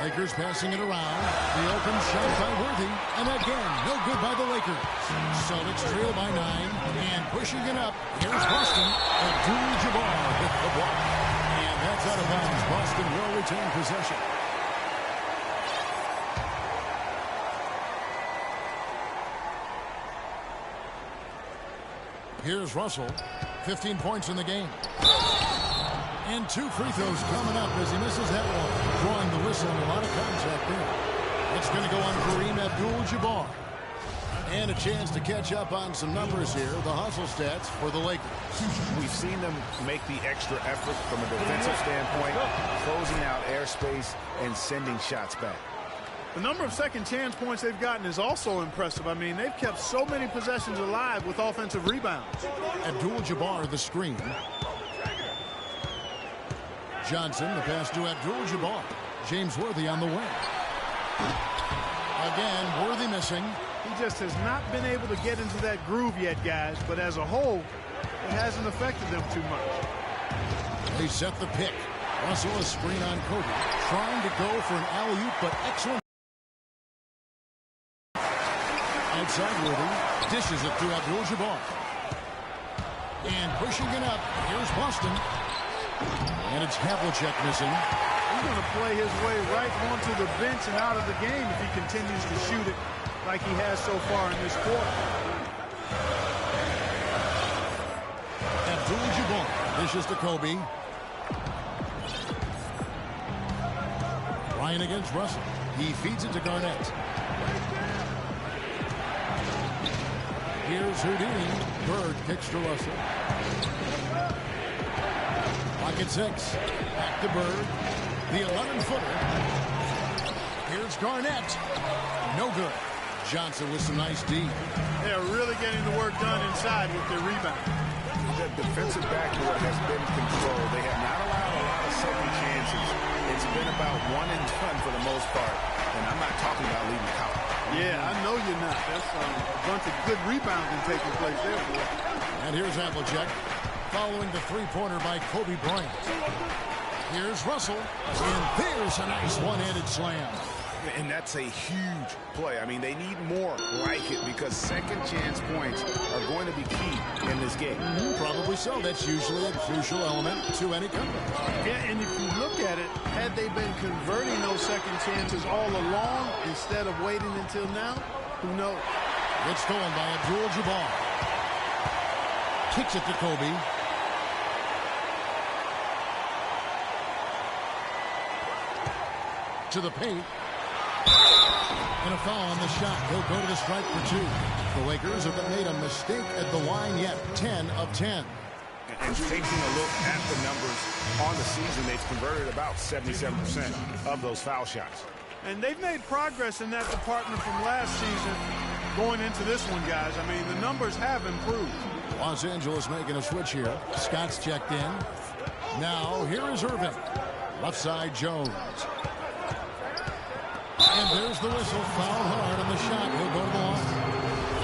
Lakers passing it around. The open shot by Worthy. And again, no good by the Lakers. Celtics trail by 9. And pushing it up. Here's Boston. Abdul-Jabbar hit the block. And that's out of bounds. Boston will retain possession. Here's Russell. 15 points in the game. And 2 free throws coming up as he misses that one. Drawing the whistle and a lot of contact there. It's going to go on Kareem Abdul-Jabbar. And a chance to catch up on some numbers here. The hustle stats for the Lakers. We've seen them make the extra effort from a defensive standpoint, closing out airspace and sending shots back. The number of second chance points they've gotten is also impressive. I mean, they've kept so many possessions alive with offensive rebounds. Abdul-Jabbar the screen. Johnson the pass to Abdul-Jabbar. James Worthy on the wing. Again, Worthy missing. He just has not been able to get into that groove yet, guys. But as a whole, it hasn't affected them too much. They set the pick. Russell a screen on Kobe. Trying to go for an alley-oop, but excellent. Outside Worthy. Dishes it to Abdul-Jabbar. And pushing it up. Here's Boston. And it's Havlicek missing. He's going to play his way right onto the bench and out of the game if he continues to shoot it like he has so far in this quarter. Abdul-Jabbar dishes to Kobe. Ryan against Russell. He feeds it to Garnett. Here's Houdini. Bird kicks to Russell. Pocket 6. Back to Bird. The 11-footer. Here's Garnett. No good. Johnson with some nice D. They're really getting the work done inside with their rebound. The defensive backcourt has been controlled. They have not allowed a lot of second chances. It's been about one and done for the most part. And I'm not talking about leaving count. Yeah, I know you're not. That's a bunch of good rebounding taking place there, boy. And here's Havlicek following the three-pointer by Kobe Bryant. Here's Russell, and there's a nice one-handed slam. And that's a huge play. I mean, they need more like it because second chance points are going to be key in this game. Probably so. That's usually a crucial element to any comeback. Yeah, and if you look at it, had they been converting those second chances all along instead of waiting until now, who knows? It's stolen by Abdul-Jabbar. Kicks it to Kobe. To the paint. And a foul on the shot. He'll go to the strike for 2. The Lakers have made a mistake at the line yet. 10 of 10. And taking a look at the numbers on the season, they've converted about 77% of those foul shots. And they've made progress in that department from last season going into this one, guys. I mean, the numbers have improved. Los Angeles making a switch here. Scott's checked in. Now, here is Irving. Left side, Jones. And there's the whistle. Foul hard on the shot. He'll go to the line.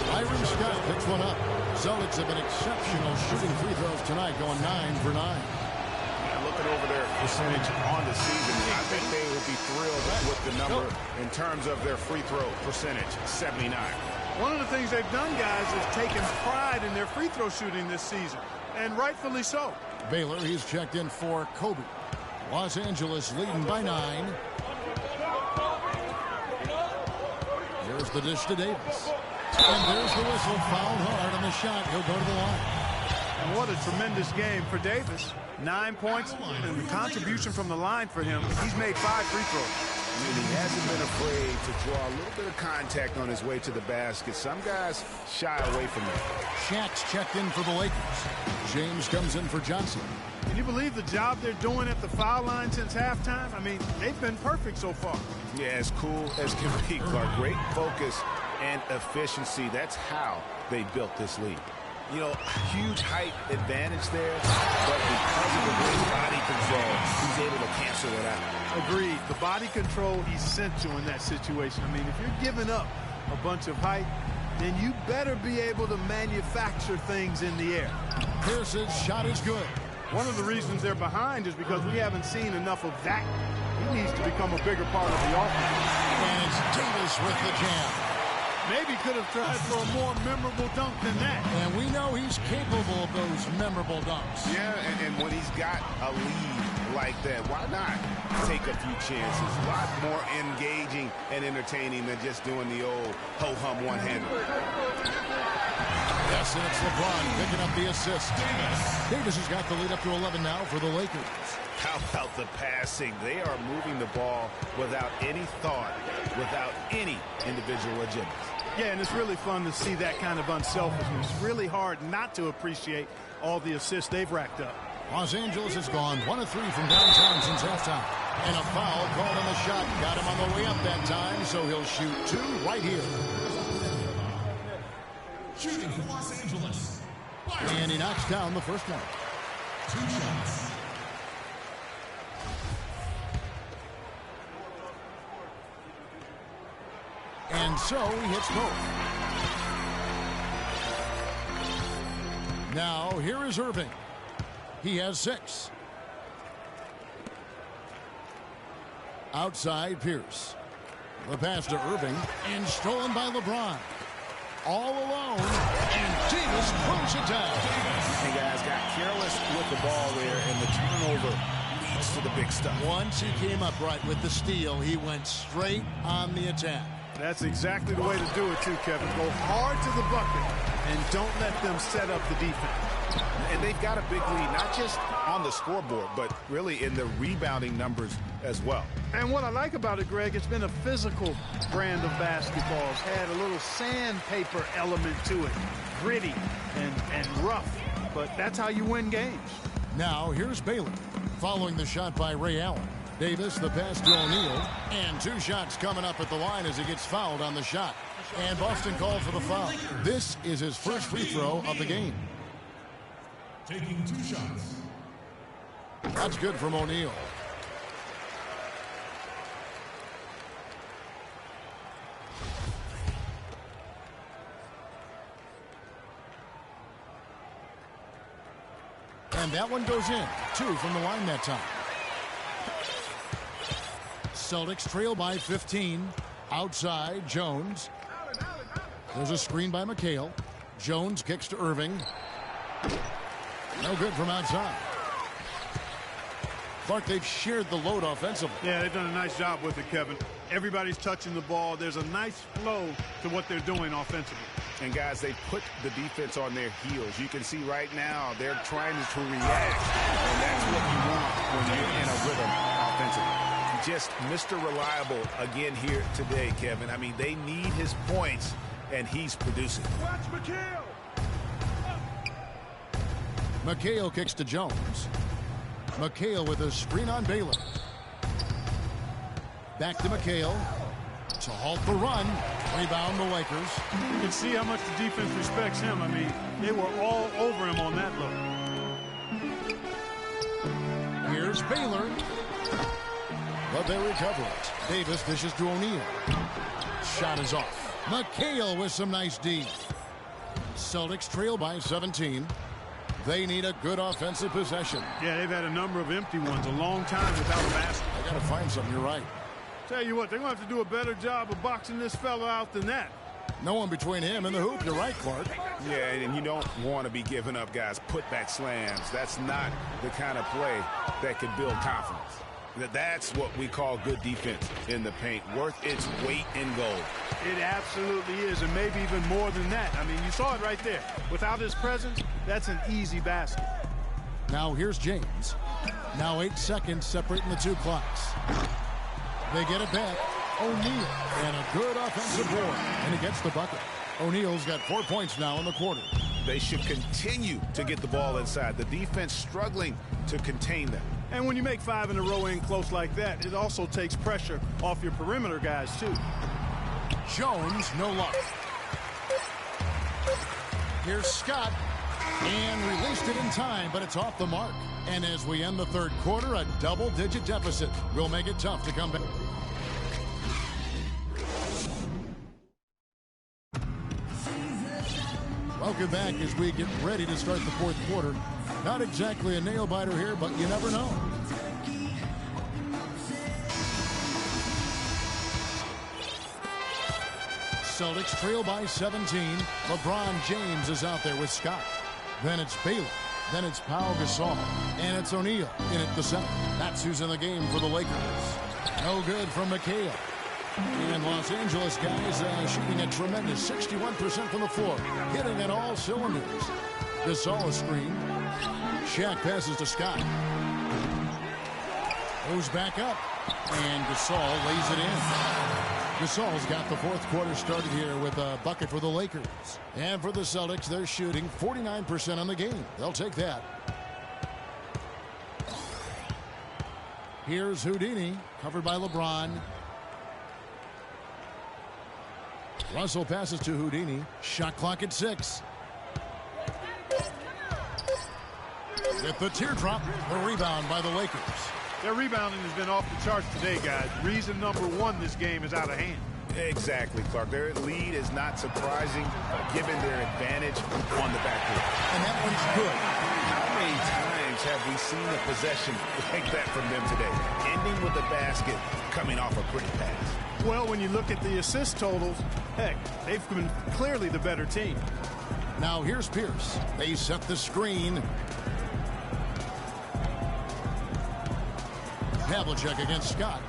Byron Scott picks one up. Celtics have been exceptional shooting free throws tonight, going 9 for 9. Yeah, looking over their percentage on the season, I think they will be thrilled with the number in terms of their free throw percentage, 79. One of the things they've done, guys, is taken pride in their free throw shooting this season, and rightfully so. Baylor, he's checked in for Kobe. Los Angeles leading by 9. Here's the dish to Davis. And there's the whistle. Fouled hard on the shot. He'll go to the line. And what a tremendous game for Davis. 9 points and the contribution from the line for him. He's made 5 free throws. I mean, he hasn't been afraid to draw a little bit of contact on his way to the basket. Some guys shy away from it. Shaq's checked in for the Lakers. James comes in for Johnson. Can you believe the job they're doing at the foul line since halftime? I mean, they've been perfect so far. Yeah, as cool as can be, Clark. Great focus and efficiency. That's how they built this lead. You know, huge height advantage there, but because of the great body control, he's able to cancel it out. Agreed. The body control essential in that situation. I mean, if you're giving up a bunch of height, then you better be able to manufacture things in the air. Pearson's shot is good. One of the reasons they're behind is because we haven't seen enough of that. He needs to become a bigger part of the offense. And it's Davis with the jam. Maybe could have tried for a more memorable dunk than that. And we know he's capable of those memorable dunks. Yeah, and when he's got a lead like that, why not take a few chances? A lot more engaging and entertaining than just doing the old ho-hum one-hander. Yes, and it's LeBron picking up the assist. Davis has got the lead up to 11 now for the Lakers. How about the passing? They are moving the ball without any thought, without any individual agendas. Yeah, and it's really fun to see that kind of unselfishness. Really hard not to appreciate all the assists they've racked up. Los Angeles has gone 1 of 3 from downtown since halftime. And a foul called on the shot. Got him on the way up that time, so he'll shoot 2 right here. Shooting for Los Angeles. And he knocks down the first one. 2 shots. And so he hits both. Now here is Irving. He has 6. Outside Pierce. The pass to Irving and stolen by LeBron. All alone, and Davis pulls it down. And guys got careless with the ball there, and the turnover leads to the big stuff. Once he came up right with the steal, he went straight on the attack. That's exactly the way to do it, too, Kevin. Go hard to the bucket and don't let them set up the defense. And they've got a big lead, not just on the scoreboard, but really in the rebounding numbers as well. And what I like about it, Greg, it's been a physical brand of basketball. It's had a little sandpaper element to it. Gritty and rough. But that's how you win games. Now here's Baylor. Following the shot by Ray Allen. Davis, the pass to O'Neal. And 2 shots coming up at the line as he gets fouled on the shot. And Boston called for the foul. This is his first free throw of the game. Taking 2 shots. That's good from O'Neal. And that one goes in. 2 from the line that time. Celtics trail by 15. Outside, Jones. There's a screen by McHale. Jones kicks to Irving. No good from outside. Clark, they've shared the load offensively. Yeah, they've done a nice job with it, Kevin. Everybody's touching the ball. There's a nice flow to what they're doing offensively. And, guys, they put the defense on their heels. You can see right now they're trying to react, and that's what you want when you're in a rhythm offensively. Just Mr. Reliable again here today, Kevin. I mean, they need his points, and he's producing. Watch McHale. McHale kicks to Jones. McHale with a screen on Baylor. Back to McHale to halt the run. Rebound the Lakers. You can see how much the defense respects him. I mean, they were all over him on that look. Here's Baylor. But they recover it. Davis dishes to O'Neal. Shot is off. McHale with some nice D. Celtics trail by 17. They need a good offensive possession. Yeah, they've had a number of empty ones. A long time without a basket. I got to find something. You're right. Tell you what, they're going to have to do a better job of boxing this fella out than that. No one between him and the hoop. You're right, Clark. Yeah, and you don't want to be giving up, guys, putback slams. That's not the kind of play that can build confidence. That's what we call good defense in the paint, worth its weight in gold. It absolutely is, and maybe even more than that. I mean, you saw it right there. Without his presence, that's an easy basket. Now here's James. Now 8 seconds separating the 2 clocks. They get it back. O'Neal, and a good offensive board, and he gets the bucket. O'Neal's got 4 points now in the quarter. They should continue to get the ball inside. The defense struggling to contain them. And when you make 5 in a row in close like that, it also takes pressure off your perimeter guys, too. Jones, no luck. Here's Scott, and released it in time, but it's off the mark. And as we end the 3rd quarter, a double-digit deficit will make it tough to come back. Welcome back as we get ready to start the fourth quarter. Not exactly a nail-biter here, but you never know. Celtics trail by 17. LeBron James is out there with Scott. Then it's Baylor. Then it's Pau Gasol. And it's O'Neal in at the center. That's who's in the game for the Lakers. No good from McHale. And Los Angeles guys shooting a tremendous 61% from the floor. Hitting at all cylinders. Gasol a screen. Shaq passes to Scott. Goes back up. And Gasol lays it in. Gasol's got the fourth quarter started here with a bucket for the Lakers. And for the Celtics, they're shooting 49% on the game. They'll take that. Here's Houdini, covered by LeBron. Russell passes to Houdini. Shot clock at 6. With the teardrop, the rebound by the Lakers. Their rebounding has been off the charts today, guys. Reason number one, this game is out of hand. Exactly, Clark. Their lead is not surprising given their advantage on the backcourt. And that one's good. How many times have we seen a possession like that from them today? Ending with a basket, coming off a pretty pass. Well, when you look at the assist totals, heck, they've been clearly the better team. Now here's Pierce. They set the screen. Havlicek against Scott.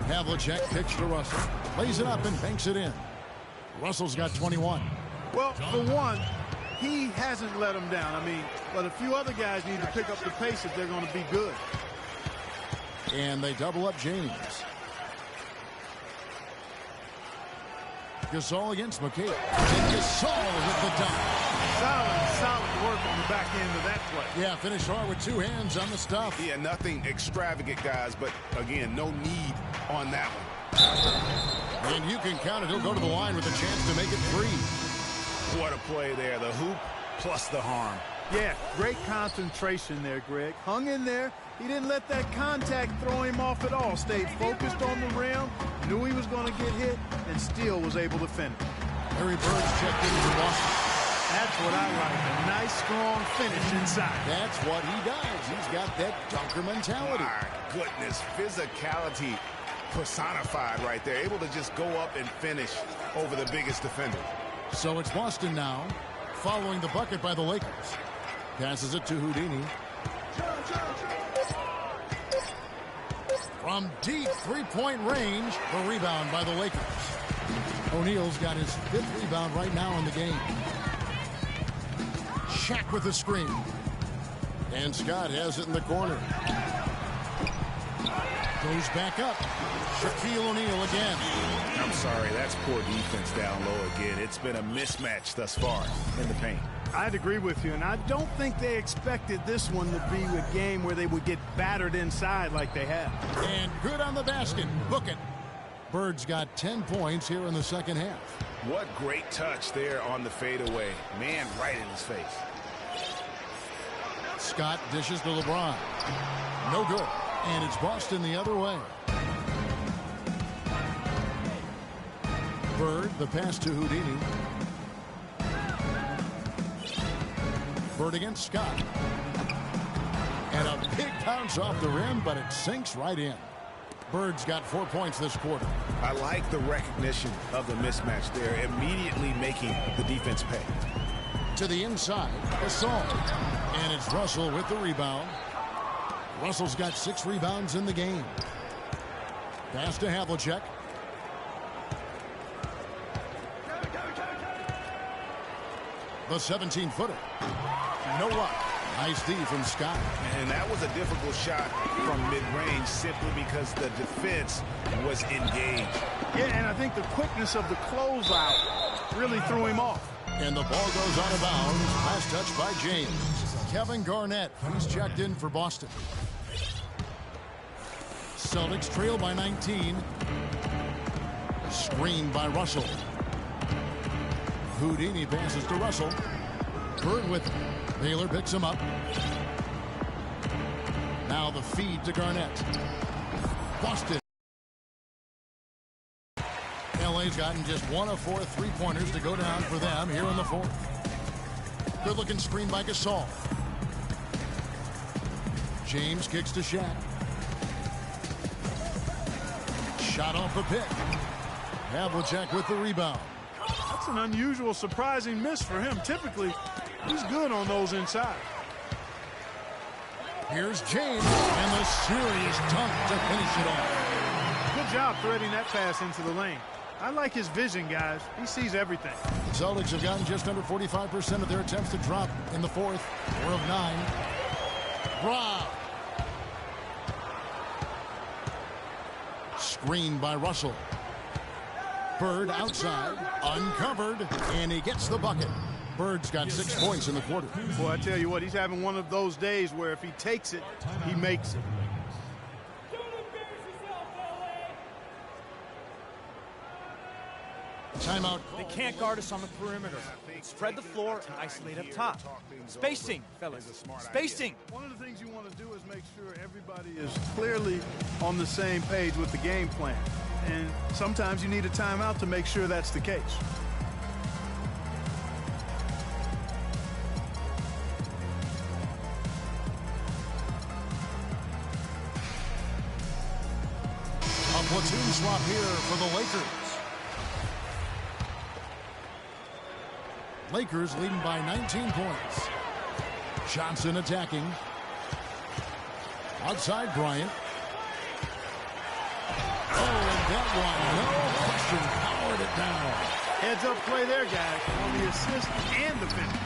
Havlicek kicks to Russell. Lays it up and banks it in. Russell's got 21. Well, for one, he hasn't let them down. I mean, but a few other guys need to pick up the pace if they're going to be good. And they double up James. Gasol against McHale. And Gasol with the dunk. Solid work on the back end of that play. Yeah, finish hard with two hands on the stuff. Yeah, nothing extravagant, guys, but again, no need on that one. And you can count it. He'll go to the line with a chance to make it 3. What a play there. The hoop plus the harm. Yeah, great concentration there, Greg. Hung in there. He didn't let that contact throw him off at all. Stayed focused on the rim, knew he was going to get hit, and still was able to finish. Larry Bird's checked in for Boston. That's what I like. A nice, strong finish inside. That's what he does. He's got that dunker mentality. My goodness, physicality personified right there. Able to just go up and finish over the biggest defender. So it's Boston now, following the bucket by the Lakers. Passes it to Houdini. From deep three-point range, the rebound by the Lakers. O'Neal's got his 5th rebound right now in the game. Shaq with the screen. And Scott has it in the corner. Goes back up. Shaquille O'Neal again. I'm sorry, that's poor defense down low again. It's been a mismatch thus far in the paint. I'd agree with you, and I don't think they expected this one to be a game where they would get battered inside like they have. And good on the basket. Book it. Bird's got 10 points here in the second half. What great touch there on the fadeaway. Man, right in his face. Scott dishes to LeBron. No good. And it's Boston the other way. Bird, the pass to Houdini. Bird against Scott. And a big bounce off the rim, but it sinks right in. Bird's got 4 points this quarter. I like the recognition of the mismatch there, immediately making the defense pay. To the inside, Gasol. And it's Russell with the rebound. Russell's got 6 rebounds in the game. Pass to Havlicek. The 17-footer. No luck. Nice D from Scott. And that was a difficult shot from mid-range simply because the defense was engaged. Yeah, and I think the quickness of the closeout really threw him off. And the ball goes out of bounds. Last touch by James. Kevin Garnett, who's checked in for Boston. Celtics trail by 19. Screen by Russell. Houdini passes to Russell. Bird with him. Baylor picks him up. Now the feed to Garnett. Boston. LA's gotten just 1 of 4 3-pointers to go down for them here in the fourth. Good-looking screen by Gasol. James kicks to Shaq. Shot off the pick. Havlicek with the rebound. That's an unusual, surprising miss for him. Typically, he's good on those inside. Here's James, and the serious dunk to finish it off. Good job threading that pass into the lane. I like his vision, guys. He sees everything. The Celtics have gotten just under 45% of their attempts to drop in the fourth. 4 of 9. Brown. Screened by Russell. Bird outside, uncovered, and he gets the bucket. Bird's got 6 points in the quarter. Boy, I tell you what, he's having one of those days where if he takes it, he makes it. Timeout. They can't guard us on the perimeter. Spread the floor and isolate up top. Spacing, fellas. Spacing. One of the things you want to do is make sure everybody is clearly on the same page with the game plan. And sometimes you need a timeout to make sure that's the case. A platoon swap here for the Lakers. Lakers leading by 19 points. Johnson attacking. Outside Bryant. Oh, and that one, no question, powered it down. Heads up play there, guys, on the assist and the finish.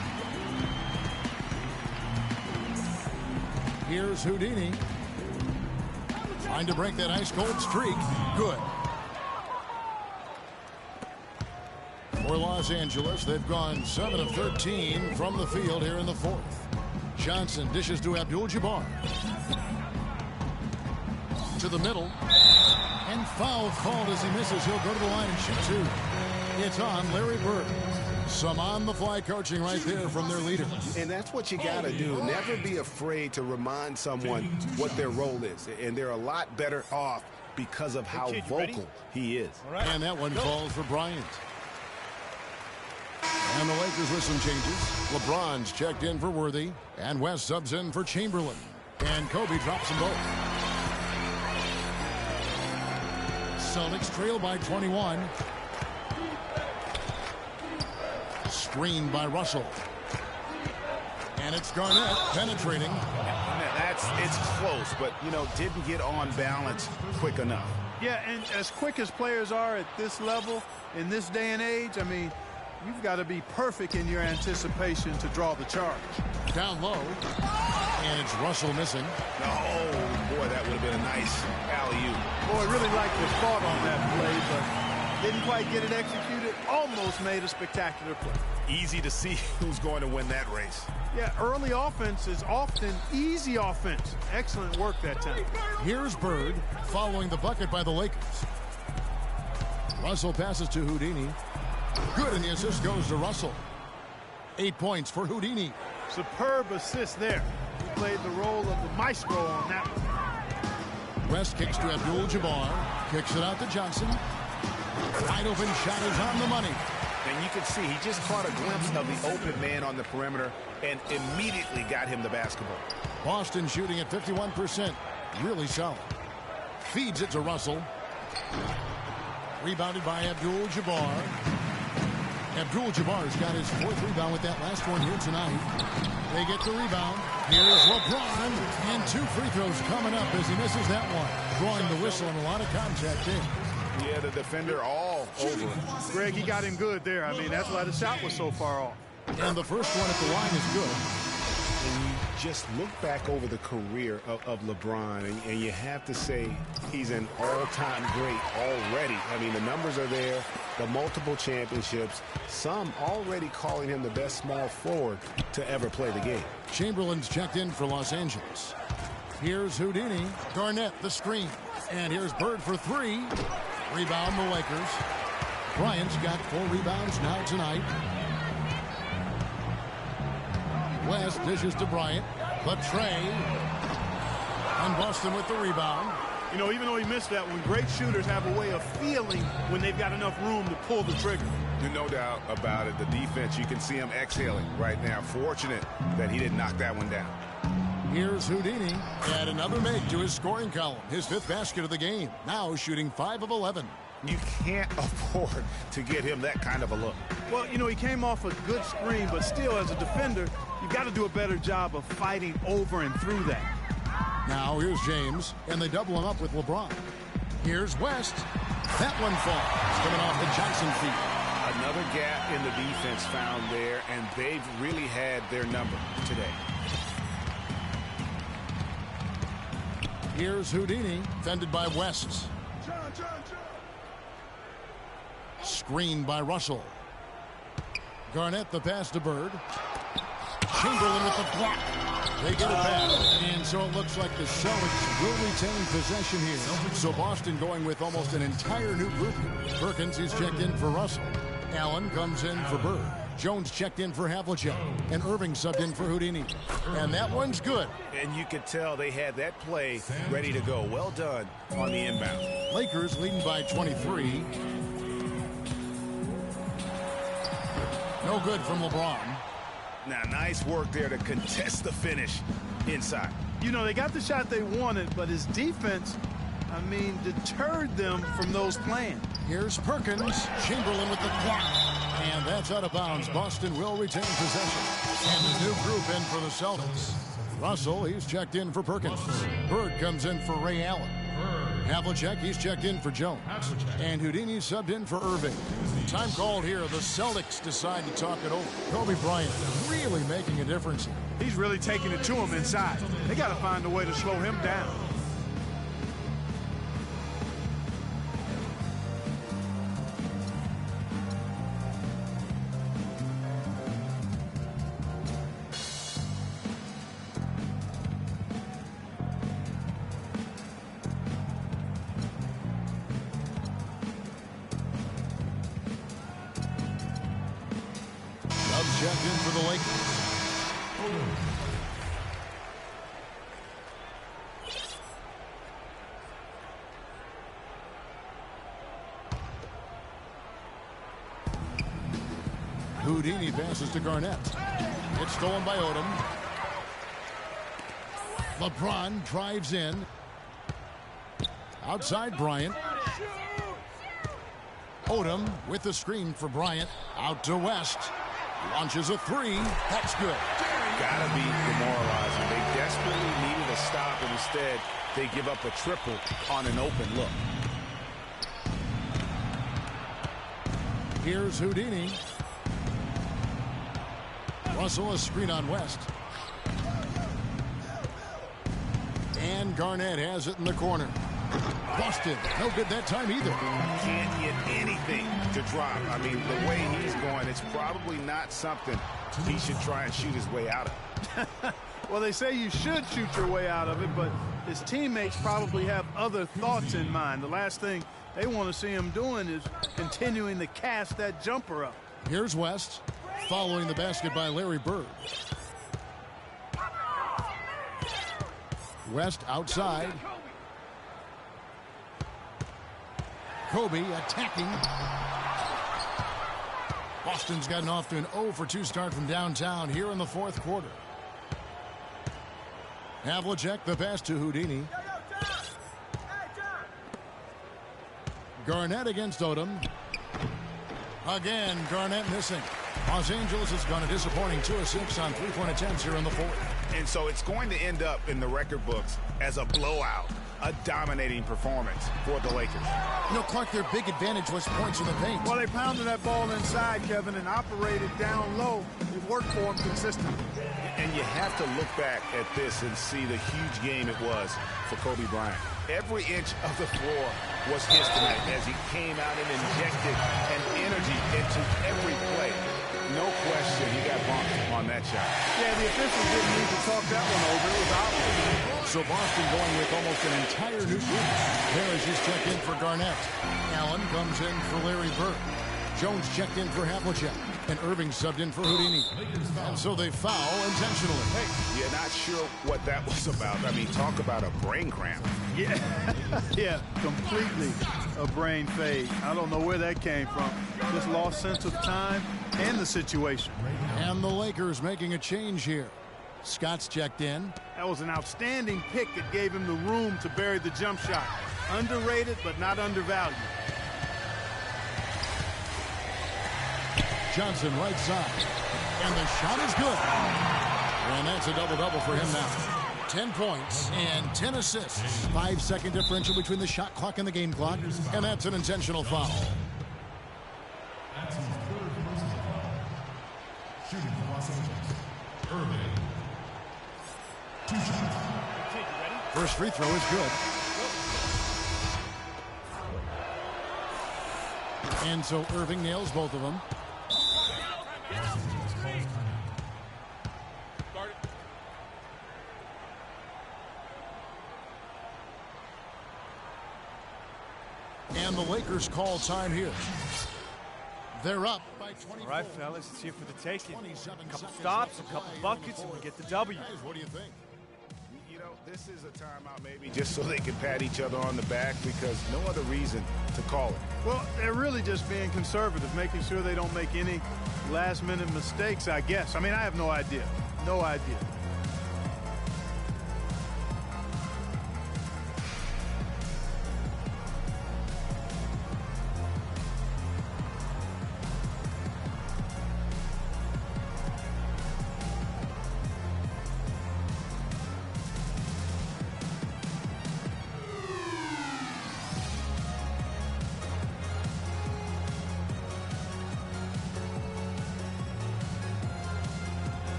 Here's Houdini. Trying to break that ice-cold streak. Good. For Los Angeles, they've gone 7 of 13 from the field here in the fourth. Johnson dishes to Abdul-Jabbar. To the middle. And foul called as he misses. He'll go to the line and shoot 2. It's on Larry Bird. Some on-the-fly coaching right there from their leader. And that's what you got to do. Never be afraid to remind someone what their role is. And they're a lot better off because of how vocal he is. Right. And that one falls for Bryant. And the Lakers with some changes. LeBron's checked in for Worthy. And West subs in for Chamberlain. And Kobe drops them both. Celtics trail by 21. Screened by Russell. And it's Garnett penetrating. It's close, but, didn't get on balance quick enough. Yeah, and as quick as players are at this level, in this day and age, I mean, you've got to be perfect in your anticipation to draw the charge. Down low. And it's Russell missing. Oh, boy, that would have been a nice alley-oop. Boy, really liked the thought on that play, but didn't quite get it executed. Almost made a spectacular play. Easy to see who's going to win that race. Yeah, early offense is often easy offense. Excellent work that time. Here's Bird following the bucket by the Lakers. Russell passes to Houdini. Good, and the assist goes to Russell. 8 points for Houdini. Superb assist there. He played the role of the maestro on that one. West kicks to Abdul-Jabbar. Kicks it out to Johnson. Wide open shot is on the money. And you can see he just caught a glimpse of the open man on the perimeter and immediately got him the basketball. Boston shooting at 51%. Really solid. Feeds it to Russell. Rebounded by Abdul-Jabbar. Abdul-Jabbar's got his 4th rebound with that last one here tonight. They get the rebound. Here's LeBron. And 2 free throws coming up as he misses that one. Drawing the whistle and a lot of contact in. Yeah, the defender all over him. Greg, he got him good there. I mean, that's why the shot was so far off. And the first one at the line is good. And you just look back over the career of LeBron, and you have to say he's an all-time great already. I mean, the numbers are there, the multiple championships, some already calling him the best small forward to ever play the game. Chamberlain's checked in for Los Angeles. Here's Houdini. Garnett, the screen. And here's Bird for 3. Rebound the Lakers. Bryant's got 4 rebounds now tonight. West dishes to Bryant. The tray. And Boston with the rebound. You know, even though he missed that one, great shooters have a way of feeling when they've got enough room to pull the trigger. No doubt about it. The defense, you can see him exhaling right now. Fortunate that he didn't knock that one down. Here's Houdini. Add another make to his scoring column. His 5th basket of the game. Now shooting 5 of 11. You can't afford to get him that kind of a look. Well, you know, he came off a good screen, but still, as a defender, you've got to do a better job of fighting over and through that. Now here's James, and they double him up with LeBron. Here's West. That one falls, coming off the Johnson feed. Another gap in the defense found there, and they've really had their number today. Here's Houdini, fended by West. Screened by Russell. Garnett the pass to Bird. Chamberlain with the block. They get it back, and so it looks like the Celtics will retain possession here. So Boston going with almost an entire new group. Perkins, he's checked in for Russell. Allen comes in for Bird. Jones checked in for Havlicek. And Irving subbed in for Houdini. And that one's good. And you could tell they had that play ready to go. Well done on the inbound. Lakers leading by 23. No good from LeBron. Now, nice work there to contest the finish inside. You know, they got the shot they wanted, but his defense, I mean, deterred them from those plans. Here's Perkins. Chamberlain with the block. And that's out of bounds. Boston will retain possession. And the new group in for the Celtics. Russell, he's checked in for Perkins. Bird comes in for Ray Allen. Havlicek, he's checked in for Jones. And Houdini subbed in for Irving. Time called here. The Celtics decide to talk it over. Kobe Bryant really making a difference. He's really taking it to him inside. They got to find a way to slow him down. Checked in for the Lakers. Houdini passes to Garnett. It's stolen by Odom. LeBron drives in. Outside Bryant. Odom with the screen for Bryant. Out to West. Launches a three. That's good. Gotta be demoralizing. They desperately needed a stop, and instead they give up a triple on an open look. Here's Houdini. Russell a screen on West. And Garnett has it in the corner. Busted. No good that time either. Can't get anything to drop. I mean, the way he's going, it's probably not something he should try and shoot his way out of. Well, they say you should shoot your way out of it, but his teammates probably have other thoughts in mind. The last thing they want to see him doing is continuing to cast that jumper up. Here's West, following the basket by Larry Bird. West outside. Kobe attacking. Boston's gotten off to an 0-for-2 start from downtown here in the fourth quarter. Havlicek the pass to Houdini. Garnett against Odom. Again, Garnett missing. Los Angeles has gone a disappointing 2 of 6 on three-point attempts here in the fourth. And so it's going to end up in the record books as a blowout, a dominating performance for the Lakers. You know, Clark, their big advantage was points in the paint. Well, they pounded that ball inside, Kevin, and operated down low. It worked for them consistently. And you have to look back at this and see the huge game it was for Kobe Bryant. Every inch of the floor was his tonight as he came out and injected an energy into every play. No question he got bumped on that shot. Yeah, the officials didn't need to talk that one over. It was obvious. So Boston going with almost an entire new group. Harris is checked in for Garnett. Allen comes in for Larry Bird. Jones checked in for Havlicek, and Irving subbed in for Houdini. And so they foul intentionally. Hey, you're not sure what that was about. I mean, talk about a brain cramp. Yeah, yeah, completely a brain fade. I don't know where that came from. Just lost sense of time and the situation. And the Lakers making a change here. Scott's checked in. That was an outstanding pick that gave him the room to bury the jump shot. Underrated, but not undervalued. Johnson right side. And the shot is good. And that's a double-double for him now. 10 points and 10 assists. 5-second differential between the shot clock and the game clock. And that's an intentional foul. That's his third personal foul. Shooting for Los Angeles. Irving. 2 shots. First free throw is good. And so Irving nails both of them. And the Lakers call time here. They're up by 20. All right, fellas, it's here for the taking. A couple stops, a couple buckets, and we get the W. What do you think? You know, this is a timeout maybe just so they can pat each other on the back because no other reason to call it. Well, they're really just being conservative, making sure they don't make any last-minute mistakes, I guess. I mean, I have no idea. No idea.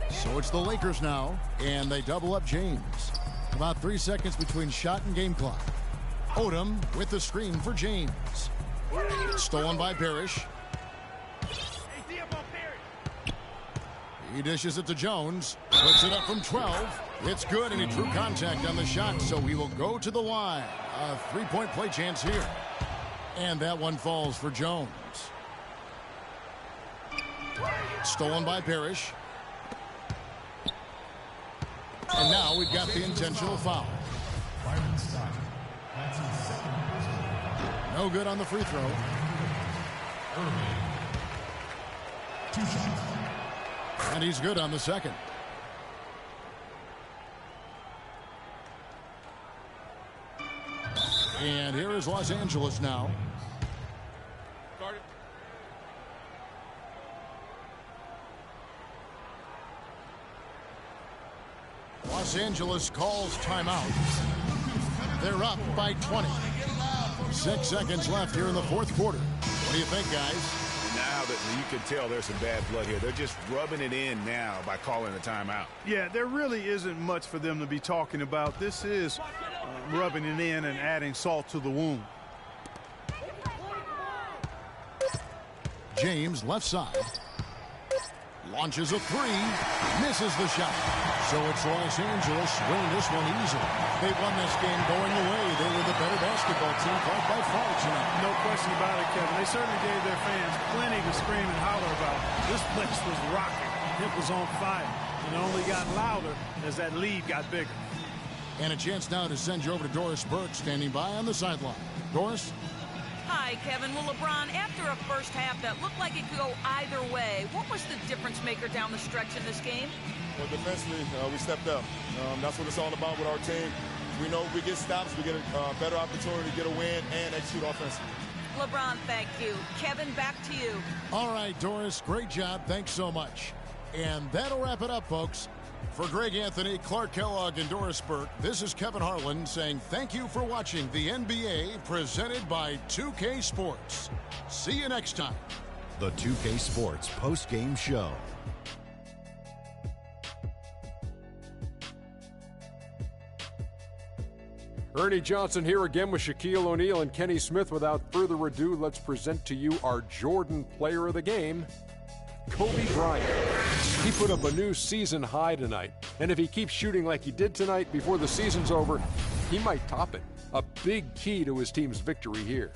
So it's the Lakers now, and they double up James. About 3 seconds between shot and game clock. Odom with the screen for James. Stolen by Parrish. He dishes it to Jones. Puts it up from 12. It's good, and he drew contact on the shot, so he will go to the line. A three-point play chance here. And that one falls for Jones. Stolen by Parrish. And now we've got the intentional foul. That's his second personal foul. No good on the free throw. Irving. 2 shots. And he's good on the second. And here is Los Angeles now. Los Angeles calls timeout. They're up by 20. 6 seconds left here in the fourth quarter. What do you think, guys? Now that you can tell there's some bad blood here. They're just rubbing it in now by calling a timeout. Yeah, there really isn't much for them to be talking about. This is rubbing it in and adding salt to the wound. James left side. Launches a three. Misses the shot. So it's Los Angeles winning this one easily. They won this game going away. They were the better basketball team caught by far tonight. No question about it, Kevin. They certainly gave their fans plenty to scream and holler about. This place was rocking. It was on fire. And it only got louder as that lead got bigger. And a chance now to send you over to Doris Burke standing by on the sideline. Doris? Hi, Kevin. Well, LeBron, after a first half that looked like it could go either way, what was the difference maker down the stretch in this game? Well, defensively, we stepped up. That's what it's all about with our team. We know if we get stops, we get a better opportunity to get a win and execute offensively. LeBron, thank you. Kevin, back to you. All right, Doris, great job. Thanks so much. And that'll wrap it up, folks. For Greg Anthony, Clark Kellogg, and Doris Burke, this is Kevin Harlan saying thank you for watching the NBA presented by 2K Sports. See you next time. The 2K Sports post-game show. Ernie Johnson here again with Shaquille O'Neal and Kenny Smith. Without further ado, let's present to you our Jordan Player of the Game, Kobe Bryant. He put up a new season high tonight, and if he keeps shooting like he did tonight before the season's over, he might top it. A big key to his team's victory here.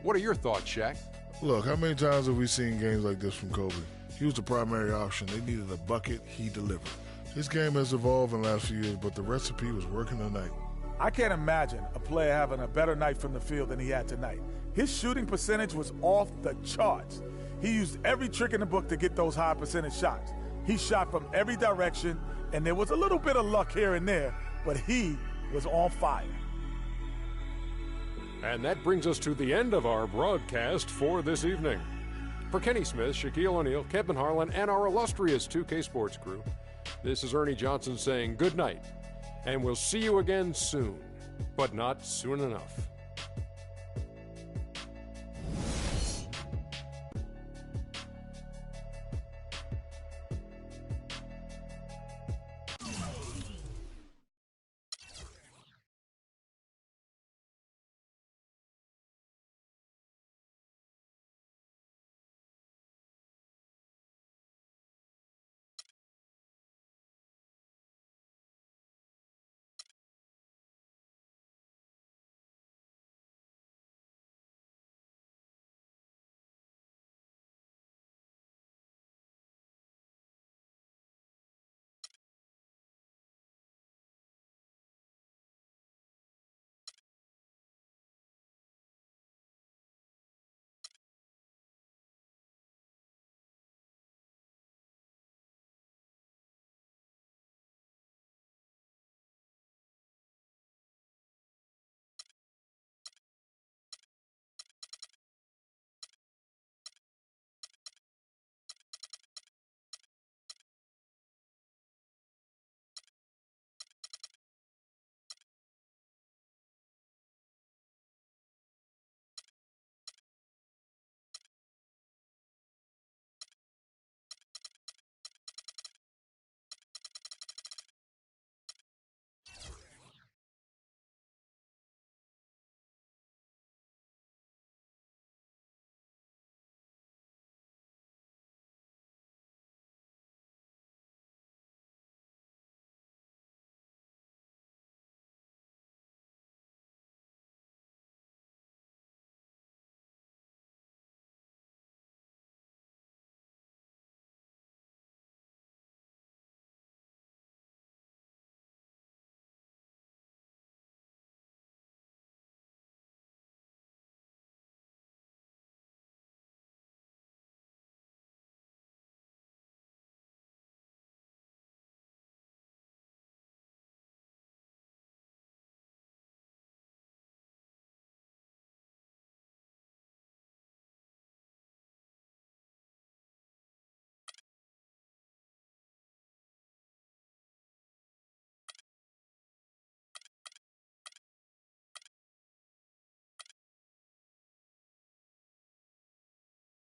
What are your thoughts, Shaq? Look, how many times have we seen games like this from Kobe? He was the primary option. They needed a bucket, he delivered. His game has evolved in the last few years, but the recipe was working tonight. I can't imagine a player having a better night from the field than he had tonight. His shooting percentage was off the charts. He used every trick in the book to get those high percentage shots. He shot from every direction, and there was a little bit of luck here and there, but he was on fire. And that brings us to the end of our broadcast for this evening. For Kenny Smith, Shaquille O'Neal, Kevin Harlan, and our illustrious 2K Sports crew, this is Ernie Johnson saying good night. And we'll see you again soon, but not soon enough.